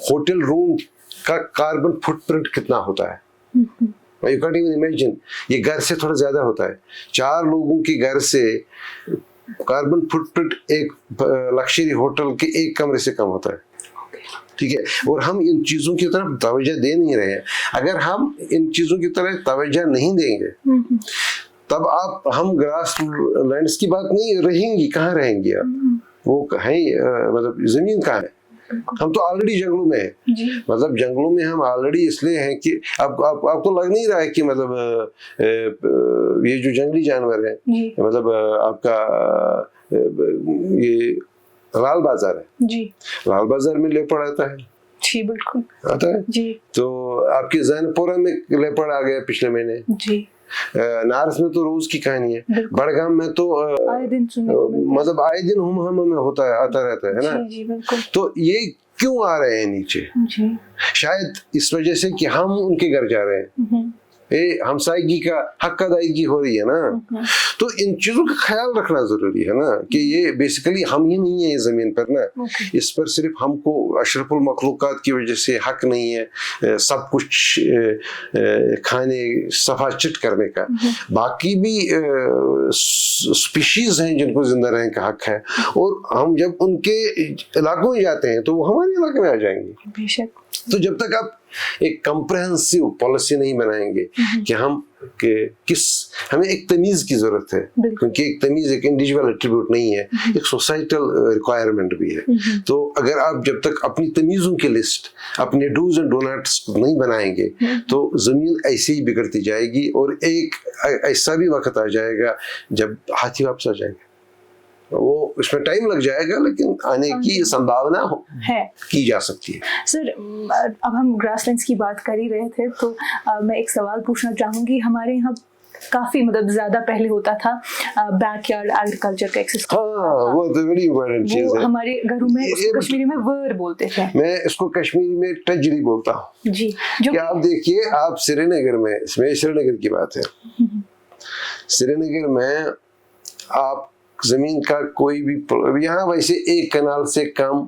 S1: होटल रूम का कार्बन फुटप्रिंट कितना होता है। You can't even imagine। ये घर से थोड़ा ज्यादा होता है। 4 लोगों के घर से कार्बन फुटप्रिंट एक लग्जरी होटल के एक कमरे से कम होता है, ठीक है। और हम इन चीज़ों की तरफ तवज्जो दे नहीं रहे हैं। अगर हम इन चीज़ों की तरफ तवज्जो नहीं देंगे तब हम ग्रास लैंड्स की बात नहीं रहेंगी, कहाँ रहेंगी आप? वो है मतलब ज़मीन कहाँ है? हम तो ऑलरेडी जंगलों में हैं। मतलब जंगलों में हम ऑलरेडी इसलिए हैं कि आपको लग नहीं रहा है कि मतलब ये जो जंगली जानवर है, मतलब आपका ये लाल बाजार है जी, लाल बाजार में लेपर्ड आता है जी, बिल्कुल आता है जी। तो आपके जैनपुरा में लेपर्ड आ गया पिछले महीने जी। नार्थ में तो रोज की कहानी है, बड़गाम में तो आए दिन मतलब आए दिन हम में होता है, आता रहता है ना जी, तो ये क्यों आ रहे हैं नीचे? शायद इस वजह से कि हम उनके घर जा रहे हैं, हमसायगी का हक अदायगी हो रही है ना। तो इन चीजों का ख्याल रखना जरूरी है ना कि ये बेसिकली हम ही नहीं है इस जमीन पर ना, इस पर सिर्फ हमको अशरफुल मखलूकात की वजह से हक नहीं है सब कुछ खाने सफा चिट करने का। बाकी भी स्पीशीज हैं जिनको जिंदा रहने का हक है, और हम जब उनके इलाकों में जाते हैं तो वो हमारे इलाके में आ जाएंगे।
S2: बेशक।
S1: तो जब तक आप एक कंप्रहेंसिव पॉलिसी नहीं बनाएंगे कि हमें एक तमीज की जरूरत है, क्योंकि एक तमीज एक इंडिविजुअल एट्रीब्यूट नहीं है, एक सोसाइटल रिक्वायरमेंट भी है। तो अगर आप जब तक अपनी तमीजों की लिस्ट, अपने डूज एंड डोनट्स नहीं बनाएंगे तो जमीन ऐसे ही बिगड़ती जाएगी, और एक ऐसा भी वक्त आ जाएगा जब हाथी वापस आ जाएगा। वो इसमें टाइम लग जाएगा, लेकिन आने की संभावना है, की जा सकती है।
S2: सर, अब हम ग्रासलैंड्स की बात कर ही रहे थे, तो मैं एक सवाल पूछना चाहूंगी। हमारे यहाँ काफी मतलब ज्यादा पहले होता था बैकयार्ड एग्रीकल्चर का एक्सरसाइज।
S1: हाँ, वो तो बड़ी इम्पोर्टेंट चीज है।
S2: हमारे घरों में उसको कश्मीरी में वर बोलते थे, मैं
S1: इसको कश्मीरी में टजरी बोलता हूँ
S2: जी।
S1: जो आप देखिए, आप श्रीनगर में, इसमें श्रीनगर की बात है, श्रीनगर में आप जमीन का कोई भी, यहाँ वैसे एक कनाल से कम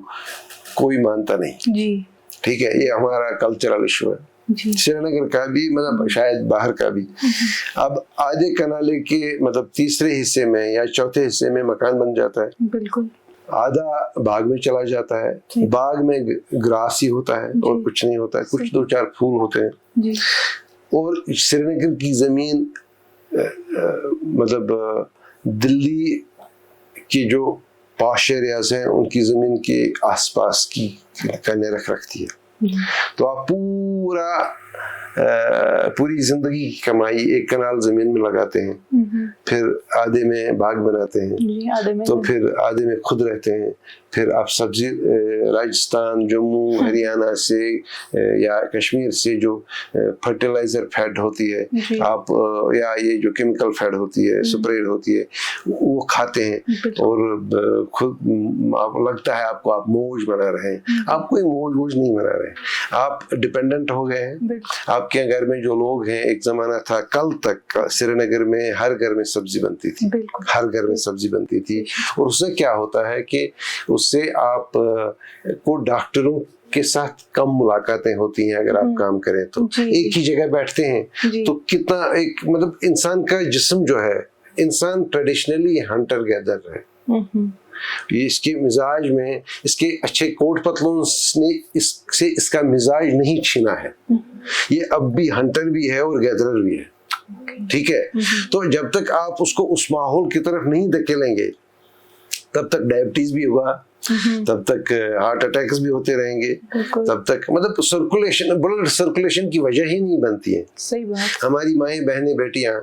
S1: कोई मानता नहीं जी, ठीक है, ये हमारा कल्चरल इशू है श्रीनगर का भी, मतलब शायद बाहर का भी। अब आधे कनाले के मतलब तीसरे हिस्से में या चौथे हिस्से में मकान बन जाता है, बिल्कुल, आधा बाग में चला जाता है, बाग में ग्रास ही होता है और कुछ नहीं होता है, कुछ 2-4 फूल होते हैं जी। और श्रीनगर की जमीन मतलब दिल्ली की जो पॉश एरियाज हैं उनकी जमीन के आसपास की कन्या रखती है। तो आप पूरी जिंदगी की कमाई एक कनाल जमीन में लगाते हैं, फिर आधे में बाग बनाते हैं, तो फिर आधे में खुद रहते हैं, फिर आप सब्जी राजस्थान, जम्मू, हरियाणा से या कश्मीर से जो फर्टिलाइजर फैड होती है आप, या ये जो केमिकल फैड होती है, स्प्रेड होती है, वो खाते हैं, और खुद आप लगता है आपको आप मौज बना रहे हैं। आप कोई मौज नहीं बना रहे, आप डिपेंडेंट हो गए हैं। आपके घर में जो लोग हैं, एक जमाना था कल तक श्रीनगर में हर घर में सब्जी बनती थी, हर घर में सब्जी बनती थी, और उससे क्या होता है कि उससे आप को डॉक्टरों के साथ कम मुलाकातें होती हैं। अगर आप काम करें तो एक ही जगह बैठते हैं, तो कितना एक मतलब इंसान का जिस्म जो है, इंसान ट्रेडिशनली हंटर गैदर है, ये इसके मिजाज में, इसके अच्छे कोट पतलून ने इससे इसका मिजाज नहीं छीना है, ये अब भी हंटर भी है और गैदरर भी है, ठीक है। तो जब तक आप उसको उस माहौल की तरफ नहीं धकेलेंगे तब तक डायबिटीज भी होगा, तब तक हार्ट अटैक्स भी होते रहेंगे, तब तक मतलब सर्कुलेशन, ब्लड सर्कुलेशन की वजह ही नहीं बनती है। सही बात। हमारी माएँ बहनें बेटियां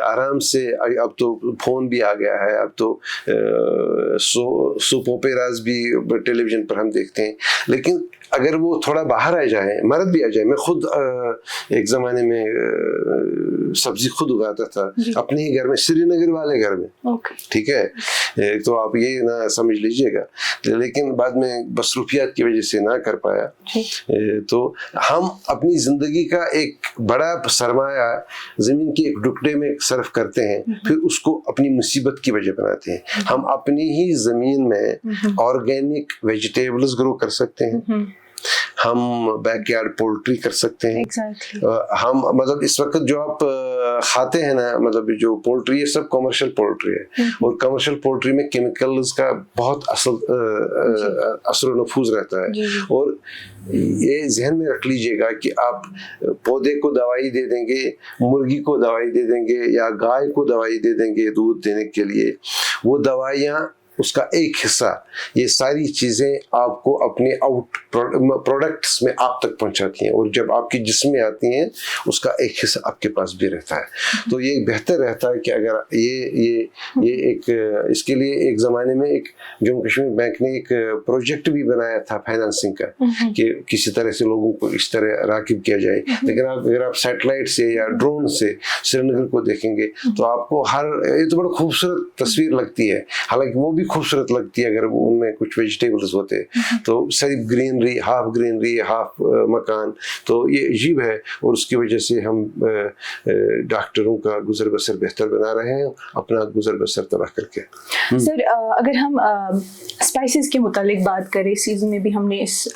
S1: आराम से, अब तो फोन भी आ गया है, अब तो सोप ओपेराज भी टेलीविजन पर हम देखते हैं, लेकिन अगर वो थोड़ा बाहर आ जाए, मर्द भी आ जाए, मैं खुद एक जमाने में सब्जी खुद उगाता था अपने ही घर में, श्रीनगर वाले घर में, ठीक है, तो आप ये ना समझ लीजिएगा, लेकिन बाद में बसरूफियात की वजह से ना कर पाया। तो हम अपनी जिंदगी का एक बड़ा सरमाया जमीन के एक टुकड़े में सर्फ करते हैं, फिर उसको अपनी मुसीबत की वजह बनाते हैं। हम अपनी ही जमीन में ऑर्गेनिक वेजिटेबल्स ग्रो कर सकते हैं, हम बैकयार्ड पोल्ट्री कर सकते हैं। हम मतलब इस वक्त जो आप खाते हैं ना, मतलब जो पोल्ट्री है सब कमर्शियल पोल्ट्री है, और कमर्शियल पोल्ट्री में केमिकल्स का बहुत असर नफूज रहता है। और ये जहन में रख लीजिएगा कि आप पौधे को दवाई दे देंगे, मुर्गी को दवाई दे देंगे, या गाय को दवाई दे देंगे दूध देने के लिए, वो दवाइयाँ, उसका एक हिस्सा, ये सारी चीजें आपको अपने आउट प्रोडक्ट्स में आप तक पहुंचाती हैं, और जब आपके जिस्म में आती हैं उसका एक हिस्सा आपके पास भी रहता है। तो ये बेहतर रहता है कि अगर ये एक, इसके लिए एक ज़माने में एक जम्मू कश्मीर बैंक ने एक प्रोजेक्ट भी बनाया था फाइनेंसिंग का, कि किसी तरह से लोगों को इस तरह राकिब किया जाए। लेकिन अगर आप सैटेलाइट से या ड्रोन से श्रीनगर को देखेंगे तो आपको ये तो बड़ा खूबसूरत तस्वीर लगती है, हालांकि वो भी खूबसूरत लगती है अगर उनमें कुछ वेजिटेबल्स होते, तो सिर्फ ग्रीनरी, हाफ मकान, तो ये अजीब है। और उसकी वजह से हम डॉक्टरों का गुजर बसर बेहतर बना रहे हैं, अपना गुजर बसर तबाह करके।
S2: सर अगर हम स्पाइसेस के मुतालिक बात करें, सीजन में भी हमने इस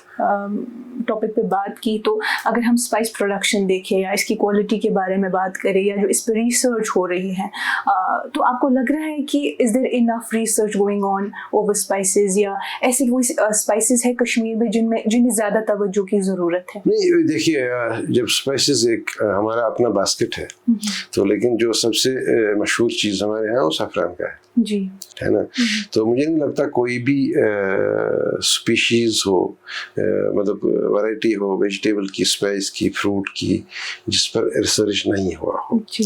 S2: टॉपिक पे बात की, तो अगर हम स्पाइस प्रोडक्शन देखें या इसकी क्वालिटी के बारे में बात करें या जो इस पर रिसर्च हो रही है, तो आपको लग रहा है कि is there enough research going on over spices, या ऐसी कोई स्पाइसेस है कश्मीर में जिन्हें ज़्यादा तवज्जो की ज़रूरत है?
S1: नहीं, देखिए जब स्पाइसेस एक हमारा अपना बास्केट है, तो लेकिन जो सबसे मशहूर चीज़ हमारे यहाँ वो सैफरान का है
S2: जी,
S1: है ना। तो मुझे नहीं लगता कोई भी स्पीशीज़ हो, मतलब वैरायटी हो वेजिटेबल की, स्पाइस की, फ्रूट की, जिस पर रिसर्च नहीं हुआ हो
S2: जी।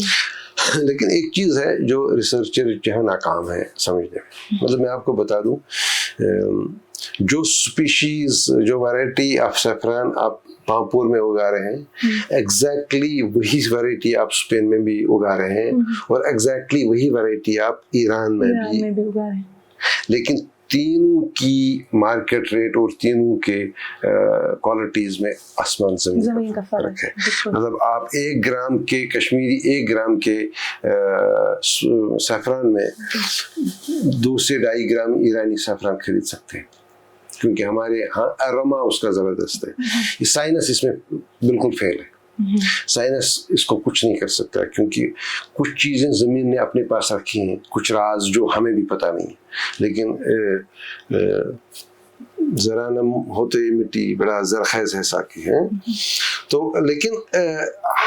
S1: लेकिन एक चीज़ है जो रिसर्चर जो है नाकाम है समझने में। मतलब मैं आपको बता दूं, जो स्पीशीज़, जो वैरायटी ऑफ सैफरान आप पामपुर में उगा रहे हैं, एग्जैक्टली वही वैरायटी आप स्पेन में भी उगा रहे हैं, और एग्जैक्टली वही वैरायटी आप ईरान में भी
S2: उगा रहे हैं।
S1: लेकिन तीनों की मार्केट रेट और तीनों के क्वालिटीज़ में आसमान ज़मीन का फर्क है। मतलब आप 1 ग्राम के कश्मीरी 1 ग्राम के सैफरान में 2 से 2.5 ग्राम ईरानी सैफरान खरीद सकते हैं, क्योंकि हमारे यहाँ अरोमा उसका ज़बरदस्त है। ये साइनस इसमें बिल्कुल फेल है। साइनस इसको कुछ नहीं कर सकता, क्योंकि कुछ चीज़ें ज़मीन ने अपने पास रखी हैं, कुछ राज जो हमें भी पता नहीं है। लेकिन ज़रा नम होते मिट्टी बड़ा ज़रख़ेज़ है साकी है। तो लेकिन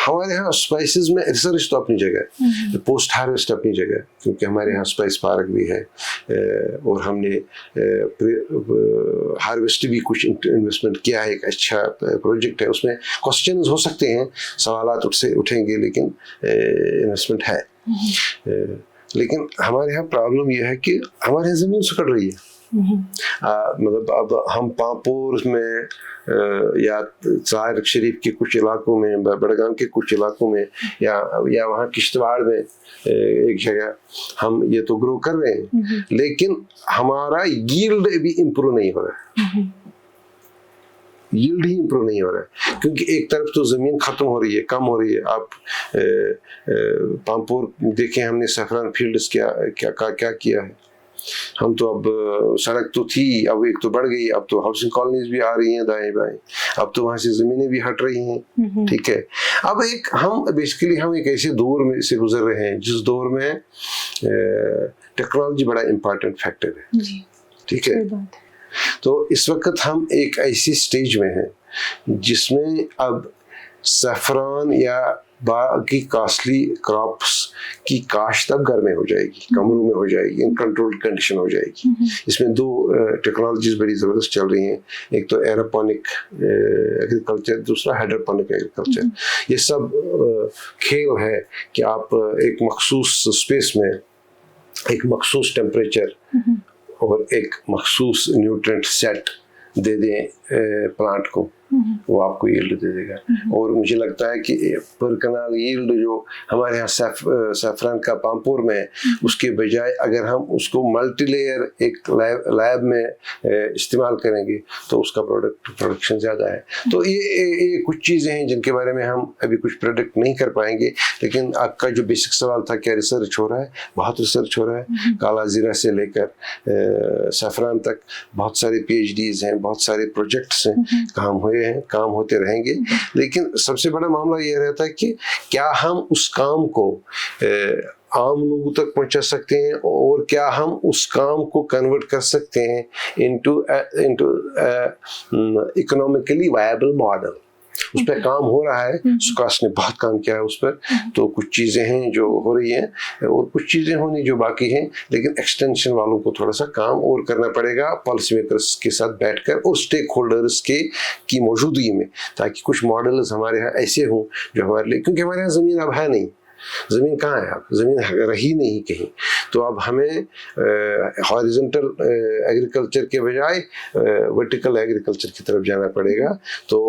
S1: हमारे यहाँ स्पाइसेस में रिसर्च तो अपनी जगह है, पोस्ट हार्वेस्ट अपनी जगह है, क्योंकि हमारे यहाँ स्पाइस पार्क भी है, और हमने हार्वेस्ट भी कुछ इन्वेस्टमेंट किया है। एक अच्छा प्रोजेक्ट है, उसमें क्वेश्चंस हो सकते हैं, सवालात उठेंगे, लेकिन इन्वेस्टमेंट है। लेकिन हमारे यहाँ प्रॉब्लम यह है कि हमारे यहाँ ज़मीन सुकड़ रही है। मतलब अब हम पामपुर में या ज़ाहिर शरीफ के कुछ इलाकों में, बड़गाम के कुछ इलाकों में, या वहाँ किश्तवाड़ में एक जगह हम ये तो ग्रो कर रहे हैं, लेकिन हमारा यील्ड भी इम्प्रूव नहीं हो रहा है। यील्ड ही इम्प्रूव नहीं हो रहा है, क्योंकि एक तरफ तो ज़मीन ख़त्म हो रही है, कम हो रही है। आप पामपुर देखें, हमने सैफरान फील्ड्स क्या किया है। हम तो अब सड़क तो थी, अब एक तो बढ़ गई, अब तो हाउसिंग कॉलोनीज भी आ रही हैं दाएं बाएं, अब तो वहाँ से ज़मीनें भी हट रही हैं। ठीक है, अब हम एक ऐसे दौर में से गुजर रहे हैं जिस दौर में टेक्नोलॉजी बड़ा इम्पोर्टेंट फैक्टर है। ठीक है, तो इस वक्त हम एक ऐसी स्टेज में हैं जिसमें अब सैफरान या बाकी कॉस्टली क्रॉप्स की काश्त अब घर में हो जाएगी, कमरों में हो जाएगी, इन कंट्रोल्ड कंडीशन हो जाएगी। इसमें 2 टेक्नोलॉजीज बड़ी ज़बरदस्त चल रही हैं, एक तो एरोपोनिक एग्रीकल्चर, दूसरा हाइड्रोपोनिक एग्रीकल्चर। ये सब खेल है कि आप एक मखसूस स्पेस में एक मखसूस टेम्परेचर और एक मखसूस न्यूट्रिएंट सेट दे दें प्लांट को, वो आपको यील्ड दे देगा। और मुझे लगता है कि पर कनाल यील्ड जो हमारे यहाँ सैफरान का पामपुर में, उसके बजाय अगर हम उसको मल्टी लेयर एक लैब में इस्तेमाल करेंगे तो उसका प्रोडक्शन ज़्यादा है। तो ये कुछ चीज़ें हैं जिनके बारे में हम अभी कुछ प्रोडक्ट नहीं कर पाएंगे। लेकिन आपका जो बेसिक सवाल था, क्या रिसर्च हो रहा है? बहुत रिसर्च हो रहा है। काला जीरा से लेकर सैफरान तक बहुत सारे PhDs हैं, बहुत सारे प्रोजेक्ट्स हैं, काम हुए हैं, काम होते रहेंगे। लेकिन सबसे बड़ा मामला ये रहता है कि क्या हम उस काम को आम लोगों तक पहुंचा सकते हैं, और क्या हम उस काम को कन्वर्ट कर सकते हैं इनटू इकोनॉमिकली वायबल मॉडल। उस पर काम हो रहा है, सुकाश ने बहुत काम किया है उस पर। तो कुछ चीज़ें हैं जो हो रही हैं और कुछ चीज़ें होनी जो बाकी हैं, लेकिन एक्सटेंशन वालों को थोड़ा सा काम और करना पड़ेगा पॉलिसी मेकर्स के साथ बैठकर और स्टेक होल्डर्स की मौजूदगी में, ताकि कुछ मॉडल्स हमारे यहाँ ऐसे हों जो हमारे लिए, क्योंकि हमारे यहाँ ज़मीन अब है नहीं, ज़मीन कहाँ है? अब ज़मीन रही नहीं कहीं। तो अब हमें हॉरिजॉन्टल एग्रीकल्चर के बजाय वर्टिकल एग्रीकल्चर की तरफ जाना पड़ेगा। तो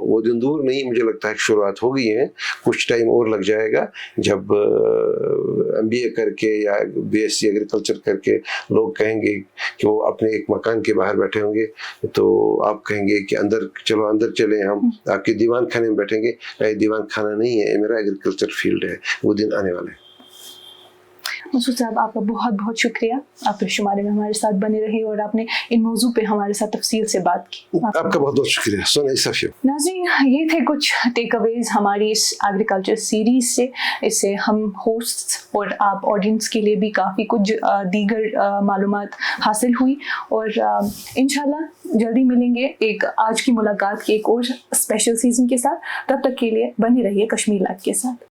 S1: वो दिन दूर नहीं, मुझे लगता है शुरुआत हो गई है, कुछ टाइम और लग जाएगा जब MBA करके या BSc एग्रीकल्चर करके लोग कहेंगे कि वो अपने एक मकान के बाहर बैठे होंगे, तो आप कहेंगे कि अंदर चलो, अंदर चले, हम आपके दीवान खाने में बैठेंगे। ये दीवान खाना नहीं है, ये मेरा एग्रीकल्चर फील्ड है। वो दिन आने वाले हैं।
S2: मसूद साहब, आपका बहुत बहुत शुक्रिया। आप इस शुमारे में हमारे साथ बने रहे और आपने इन मौजू पे हमारे साथ तफसील से बात की।
S1: आपका बहुत बहुत शुक्रिया। सोना सफियो।
S2: नाज़रीन, ये थे कुछ टेक अवेज हमारी इस एग्रीकल्चर सीरीज से। इससे हम होस्ट्स और आप ऑडियंस के लिए भी काफ़ी कुछ दीगर मालूमात हासिल हुई और इंशाल्लाह जल्दी मिलेंगे एक आज की मुलाकात के एक और स्पेशल सीजन के साथ। तब तक के लिए बने रहिए कश्मीर लाइव के साथ।